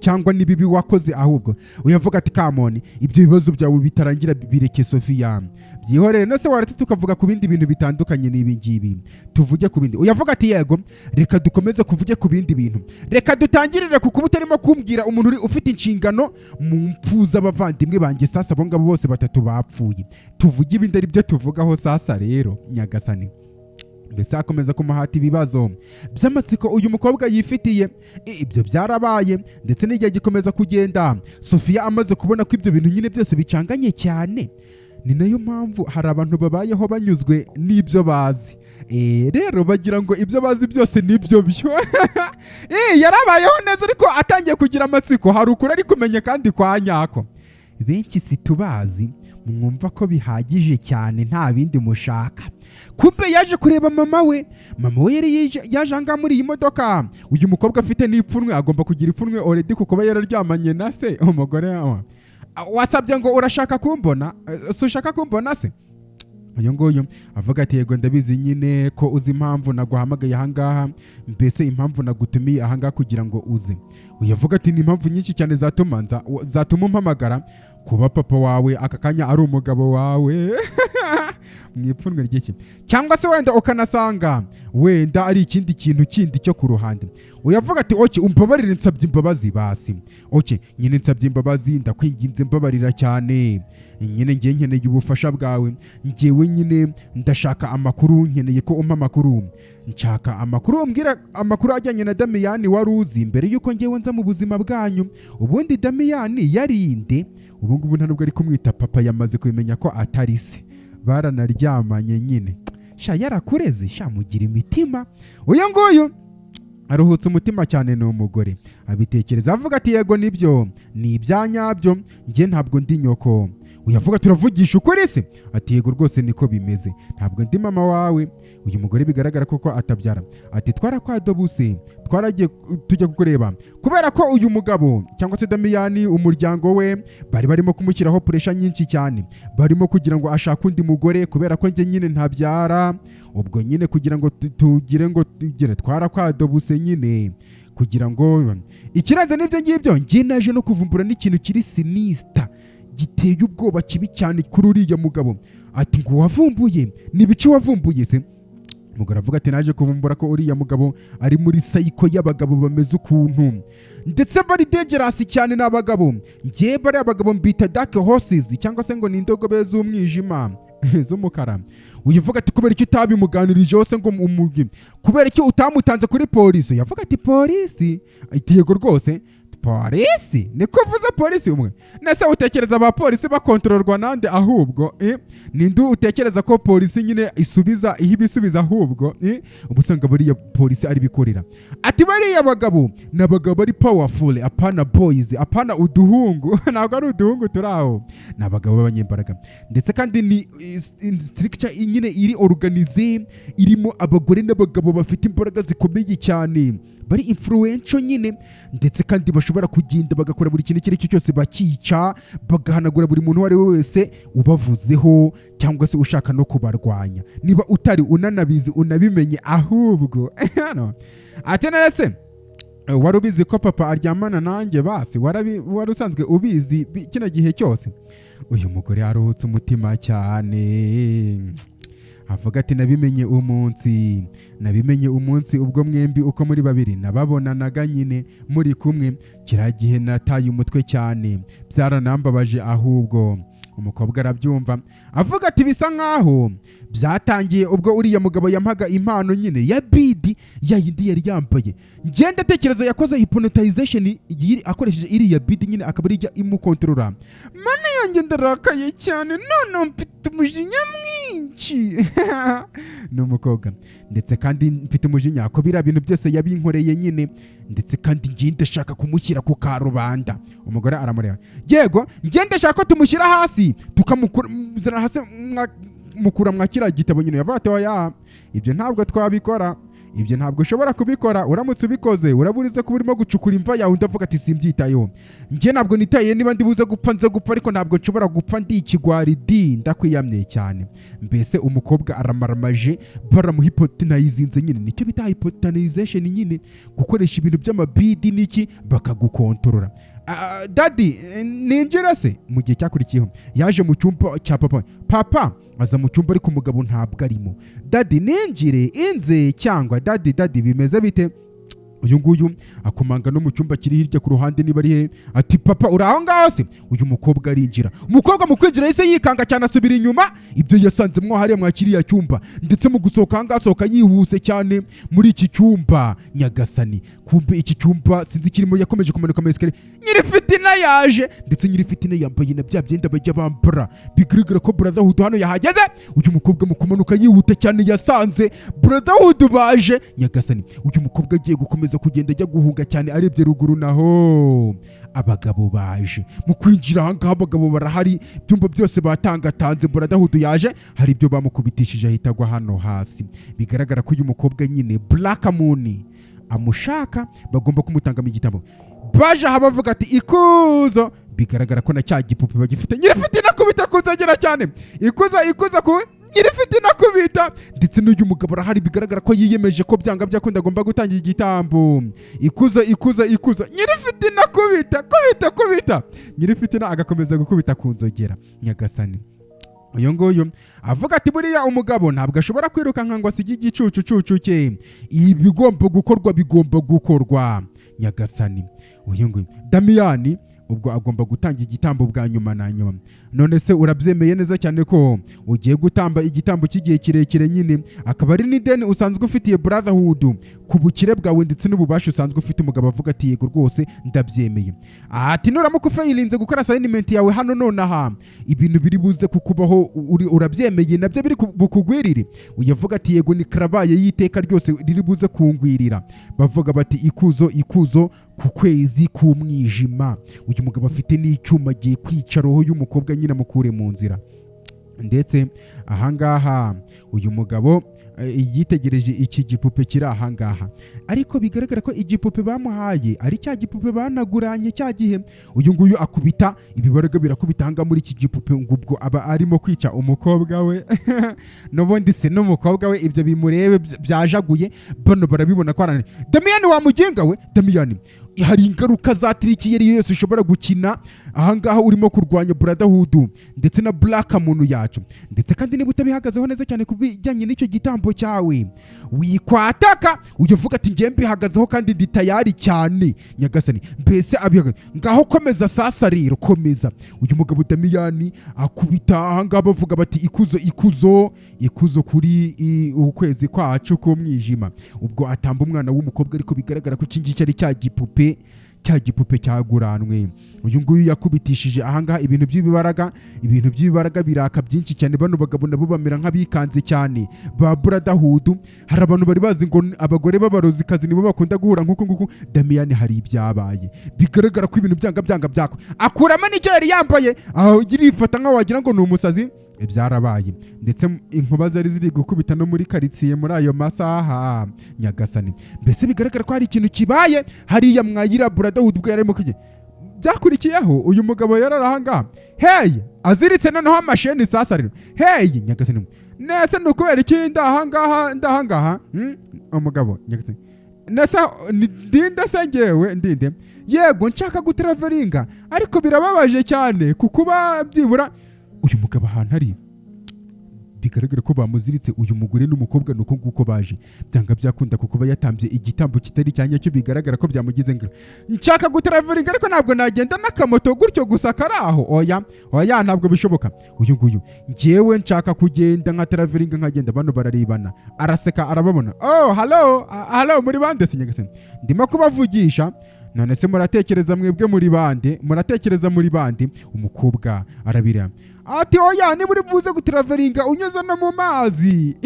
cyangwa nibibi wakoze. Ahubwo uyavuga ati kamoni ibyo bibazo byawe bitarangira bireke Sofia byihorere. Nose waretse tukavuga ku bindi bintu bitandukanye n'ibi ngibi, tuvuge ku bindi. Uyavuga ati yego reka dukomeze kuvuge ku bindi bintu, reka dutangirire ku kuba utarimo kumbwira umuntu uri ufite inshingano mu mpfuza abavandimwe banjye. Sasa abo ngabo bose batatu bapfuye, tuvuge ibindi ari byo tuvugaho. Sasa rero nyagasani mbese akomeza kumuhata ibibazo by'amatsiko uyu mukobwa yifitiye. Ibyo byarabaye ndetse n'igihe gikomeza kugenda. Sofia amaze kubona ko ibyo bintu nyine byose bicanganye cyane, ni nayo mpamvu hari abantu babayeho banyuzwe n'ibyo bazi. Rero bagira ngo ibyo bazi byose nibyo byo. Yarabayeho neza ariko atangiye kugira amatsiko. Hari ukuri ari kumenya kandi kwa nyako. Benshi situbazi mwumva ko bihagije cyane nta bindi mushaka. Kumbe yaje kureba mama we yari yaje anga muri iyi modoka. Uyu mukobwa afite n'ipfunwe, agomba kugira ipfunwe already kuko yararyamanye na se umugore wawe. Wasabye ngo urashaka kumbona, so ushaka kumbona se? Uyu nguyu avuga ati yego ndabizi nyine ko uzi impamvu naguhamagaye ahangaha, mbese impamvu nagutumiye ahangaha kugira ngo uze. Uyavuga ati ni impamvu nyinshi cyane zatuma umpamagara, kuba papa wawe aka kanya ari umugabo wawe mwipfunwe ry'iki, cyangwa se wenda ukanasanga wenda ari ikindi kintu kindi cyo ku ruhande. Uyavuga ati oke umbabarire nsabye imbabazi basi. Oke nyine nsabye imbabazi, ndakwinginze mbabarira cyane, nyine ngiye nkeneye ubufasha bwawe. Ngewe nyine ndashaka amakuru, nkeneye ko umpa amakuru. Nshaka amakuru, umbwira amakuru ajyanye na Damiyani wari uzi mbere yuko ngewe nza mu buzima bwanyu. Ubundi Damiyani yarinde? Ubu ngubu nta nubwo ari kumwita papa, yamaze kubimenya ko atari se, baranaryamanye nyine. Sha yarakureze, sha mugira imitima. Uyu nguyu aruhutse umutima cyane ni umugore. Abitekereza avuga ati yego nibyo ni ibyanyabyo, njye ntabwo ndi nyoko. Uyavuga turavugisha ukuri se? Ati yego rwose niko bimeze, ntabwo ndi mama wawe. Uyu mugore bigaragara koko atabyara. Ati twarakwadobuse, twaragiye tujya kukureba kubera ko uyu mugabo cyangwa se Damiyani umuryango we bari barimo kumushyiraho pressure nyinshi cyane, barimo kugira ngo ashake undi mugore kubera ko njye nyine ntabyara. Ubwo nyine kugira ngo tugire twarakwadobuse nyine kugira ngo ikirenze n'ibyo ngibyo, njye naje no kuvumbura n'ikintu kiri sinisita giteye ubwoba kibi cyane kuri uriya mugabo. Ati ngo wavumbuye? Ni biki wavumbuye se? Umugore avuga ati naje kuvumbura ko uriya mugabo ari muri sayiko y'abagabo bameze ukuntu, ndetse bari dangerous cyane n'abagabo. Njye bari abagabo mbita dark horses cyangwa se ngo ni indogobe z'umwijima z'umukara. Uyivuga ati kubera icyo utabimuganirije hose ngo umubwi, kubera icyo utamutanze kuri polisi? Yavuga ati polisi? Ati yego rwose polisi? Niko uvuze polisi umwe? Nese utekereza ba polisi bakontororwa nande ahubwo? Ninde utekereza ko polisi nyine isubiza ihibisubiza ahubwo? Ubusanga bariya polisi ari bikorera. Ati bariya bagabo n'abagabo bari powerful, apana boys, apana uduhungu. Ntabwo ari uduhungu turaho, n'abagabo b'abanyembaraga. Ndetse kandi ni structure nyine iri organize, irimo abagore n'abagabo bafite imbaraga zikomeye cyane, bari influential nyine, ndetse kandi bashobora kugenda bagakora buri kintu icyo cyose, bakica bagahanagura buri muntu wari wese ubavuzeho cyangwa se ushaka no kubarwanya. Niba utari unanabizi unabimenye ahubwo. Ati nese wari ubizi ko papa aryamana nanjye basi? Wari usanzwe ubizi kino gihe cyose? Uyu mugore aruhutse umutima cyane. Avuga ati nabimenye umunsi ubwo mwembi uko muri babiri nababonanaga nyine muri kumwe. Kiriya gihe nataye umutwe cyane, byaranambabaje ahubwo. Umukobwa arabyumva avuga ati bisa nkaho byatangiye ubwo uriya mugabo yampaga impano nyine ya bidi yayindi yari yambaye. Ngenda atekereza yakoze hypnotization akoresheje iriya bidi nyine akaba ijya imukontorora. Mana nanjye ndarakaye cyane none mfite umujinya mwinshi ni umukobwa ndetse kandi mfite umujinya ko biriya bintu byose yabinkoreye nyine ndetse kandi ngiye ndashaka kumushyira ku karubanda. Umugore aramureba, yego ngiye ndashaka ko tumushyira hasi tukamukura hasi mukura mwakira gitabo nyine. Yavuga ati oya, ibyo ntabwo twabikora, ibyo ntabwo ushobora kubikora, uramutse ubikoze uraburize kuba urimo gucukura imva yawe. Ndavuga ati simbyitayeho, njye ntabwo nitaye niba ndibuze gupfa nze gupfa, ariko ntabwo nshobora gupfa ndi ikigwari di, ndakwiyamye cyane. Mbese umukobwa aramaramaje, baramuhipotinayizinze nyine, nicyo bita hypotenization nyine, gukoresha ibintu by'amabidi n'iki bakagukontorora. Daddy ninjira se? Mu gihe cyakurikiyeho yaje mu cyumba cya papa aza mu cyumba ariko umugabo ntabwo arimo. Daddy ninjire inze cyangwa daddy bimeze bite? Uyu nguyu akomanga no mu cyumba kiri hirya ku ruhande niba ari he, ati papa uri aho ngaho se? Uyu mukobwa arinjira. Umukobwa mu kwinjira yise yikanga cyane asubira inyuma, ibyo yasanze mwo hariya mwakiriya cyumba, ndetse mu gusohoka hanga asohoka yihuse cyane muri iki cyumba. Nyagasani, kumbe iki cyumba sinzi kirimo, yakomeje kumanuka mu esikariye. Nyirifitina yaje, ndetse Nyirifitina yambaye na bya byenda bajya bambara, bigaragara ko Brotherhood hano yahageze. Uyu mukobwa mu kumanuka yihuta cyane yasanze Brotherhood baje. Nyagasani, uyu mukobwa agiye gukomeza kugenda ajya guhunga cyane, arebye ruguru naho abagabo baje. Mu kwinjira ahangaha abagabo barahari, byumba byose batangatanze. Brotherhood yaje, hari ibyo bamukubitishije ahita agwa hano hasi. Bigaragara ko uyu mukobwa nyine Black Moon amushaka, bagomba kumutangamo igitabo. Baje aha bavuga ati ikuzo. Bigaragara ko na cya gipupe bagifite. Nyirifitina kubita kuzagera cyane, ikuza ku Nyirifitina kubita. Ndetse n'uyu mugabo arahari, bigaragara ko yiyemeje ko byanga byakunda agomba gutangira igitambo. Ikuza Nyirifitina kubita. Nyirifitina agakomeza gukubita ku nzogera. Nyagasani, uyu nguyu avuga ati buriya umugabo ntabwo ashobora kwirukanka ngo asige igicucu cye, ibigomba gukorwa. Nyagasani, uyu nguyu Damiyani ubwo agomba gutanga igitambo bwa nyuma na nyuma. None se urabyemeye neza cyane ko ugiye gutamba igitambo cy'igihe kirekire nyine, akaba ari n'ideni usanzwe ufitiye Brotherhood ku bukire bwawe ndetse n'ububasha usanzwe ufite? Umugabo avuga ati yego rwose ndabyemeye. Ati nuramuka ufayirinze gukora assignment yawe hano nonaha, ibintu biri buze kukubaho urabyemeye nabyo biri bukugwirire? Uyavuga ati yego ni karabaye y'iteka ryose riri buze kungwirira. Bavuga bati ikuzo ku kwezi k'umwijima. Uyu mugabo afite n'icyuma agiye kwica roho y'umukobwa nyine amukure mu nzira. Ndetse ahangaha uyu mugabo yitegereje iki gipupe kiri ahangaha, ariko bigaragara ko igipupe bamuhaye ari cya gipupe banaguranye cya gihe. Uyu nguyu akubita ibibaraga birakubita hanga muri iki gipupe, ngo ubwo aba arimo kwica umukobwa we. N'ubundi se n'umukobwa we ibyo bimurebe byajaguye, bano barabibona ko arane. Damiyani wamugenga we, Damiyani hari ingaruka za triki yari yose ushobora gukina ahangaha urimo kurwanya Brotherhood ndetse na Black Moon yacu. Ndetse kandi niba utabihagazeho neza cyane kubijyanye n'icyo gitambo cyawe, wikwataka uvuga ati ngiye mbihagazeho kandi ndi tayari cyane. Nyagasani, mbese abihagaze ngaho, komeza sasa rero, komeza. Uyu mugabo Damiyani akubita ahangaha bavuga bati ikuzo kuri ukwezi kwacu k'umwijima. Ubwo atamba umwana w'umukobwa, ariko bigaragara ko iki ngiki ari cya gipupe cyaguranwe. Uyu nguyu yakubitishije ahangaha ibintu by'ibibaraga biraka byinshi cyane. Bano bagabo nabo bamera nk'abikanze cyane ba Brotherhood. Hari abantu bari bazi ngo abagore b'abarozikazi nibo bakunda guhura nk'uko. Damiyani hari ibyabaye, bigaragara ko ibintu byanga byako. Akuramo n'icyo yari yambaye, aho yirifata nkaho wagira ngo ni umusazi. Byarabaye, ndetse inkuba zari ziri gukubita no muri karitsiye muri ayo masaha. Nyagasani, mbese bigaragara ko hari ikintu kibaye hariya mwayira Brotherhood ubwo yarimo kujya. Byakurikiyeho uyu mugabo yararahangaha, hey aziritse noneho amasheni sasa rero. Hey Nyagasani, nese nukubera iki ndahangaha umugabo? Nyagasani, nese ndinde sengewe ndinde? Yego nshaka gutraveringa, ariko birababaje cyane kukuba byibura uyu mugabo ahantu ari bigaragara ko bamuziritse. Uyu mugore n'umukobwa nuko nguko baje, byanga byakunda kuko yatambye igitambo kitari cyanya cyo, bigaragara ko byamugize ngo nshaka gutraveringa ariko ntabwo nagenda n'akamoto gutyo gusa karaho. Oya ntabwo bishoboka. Uyu nguyu ngewe nshaka kugenda nka traveringa nkagenda. Bano bararebana, araseka arababona. Oh hello muri bande se? Nyagasani, ndimo kubavugisha none se muratekereza mwebwe muri bande umukobwa arabira ati oya niba uri buze gutraveringa unyuze no mu mazi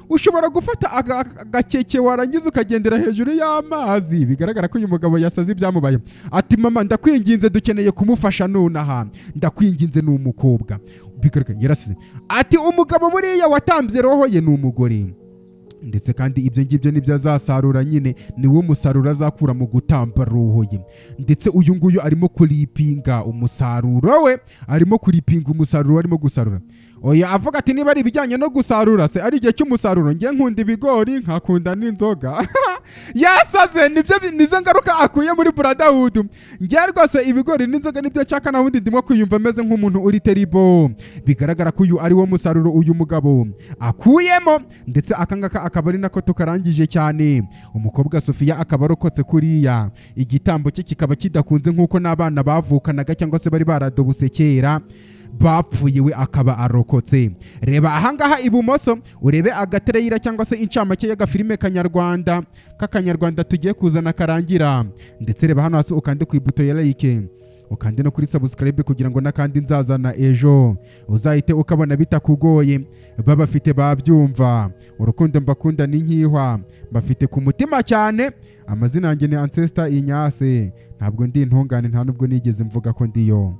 ushobora gufata agakeke warangiza ukagendera hejuru y'amazi. Bigaragara ko uyu mugabo yasaze ibyamubaye. Ati mama ndakwinginze dukeneye kumufasha nonaha, ndakwinginze ni umukobwa. Bigaragara yarasize ati umugabo buriya watambye roho ye ni umugore, ndetse kandi ibyo ngibyo nibyo azasarura nyine, niwo musaruro azakura mu gutamba roho ye. Ndetse uyu nguyu arimo kuripinga umusaruro we, arimo gusarura. Oya avuga ati niba ari ibijyanye no gusarura se ari igihe cy'umusaruro, ngiye nkunda ibigori nkakunda n'inzoga. Yasaze nizo ngaruka akuye muri Brotherhood. Ngiye rwose ibigori n'inzoga nibyo cyaka na wundi ndimo kwiyumva ameze nk'umuntu uri terrible. Bigaragara ko uyu ari wo musaruro uyu mugabo akuyemo, ndetse akangaka akaba ari nako tukarangije cyane. Umukobwa Sofia akaba arokotse kuriya, igitambo cye kikaba kidakunze nk'uko n'abana bavukanaga cyangwa se bari baradobuse kera bapfuye, we akaba arokotse. Reba ahangaha ibumoso urebe agatereyira cyangwa se incamake y'agafilime k'akanyarwanda tugiye kuzana karangira, ndetse reba hano hasi ukande ku ibuto ya like, ukande no kuri subscribe kugira ngo nakandi nzazana ejo uzahite ukabona bitakugoye. Babafite babyumva, urukundo mbakunda n'inkihwa bafite ku mutima cyane. Amazina yanjye ni Ancestor Inyase, ntabwo ndi intungane, nta nubwo nigeze mvuga ko ndiyo.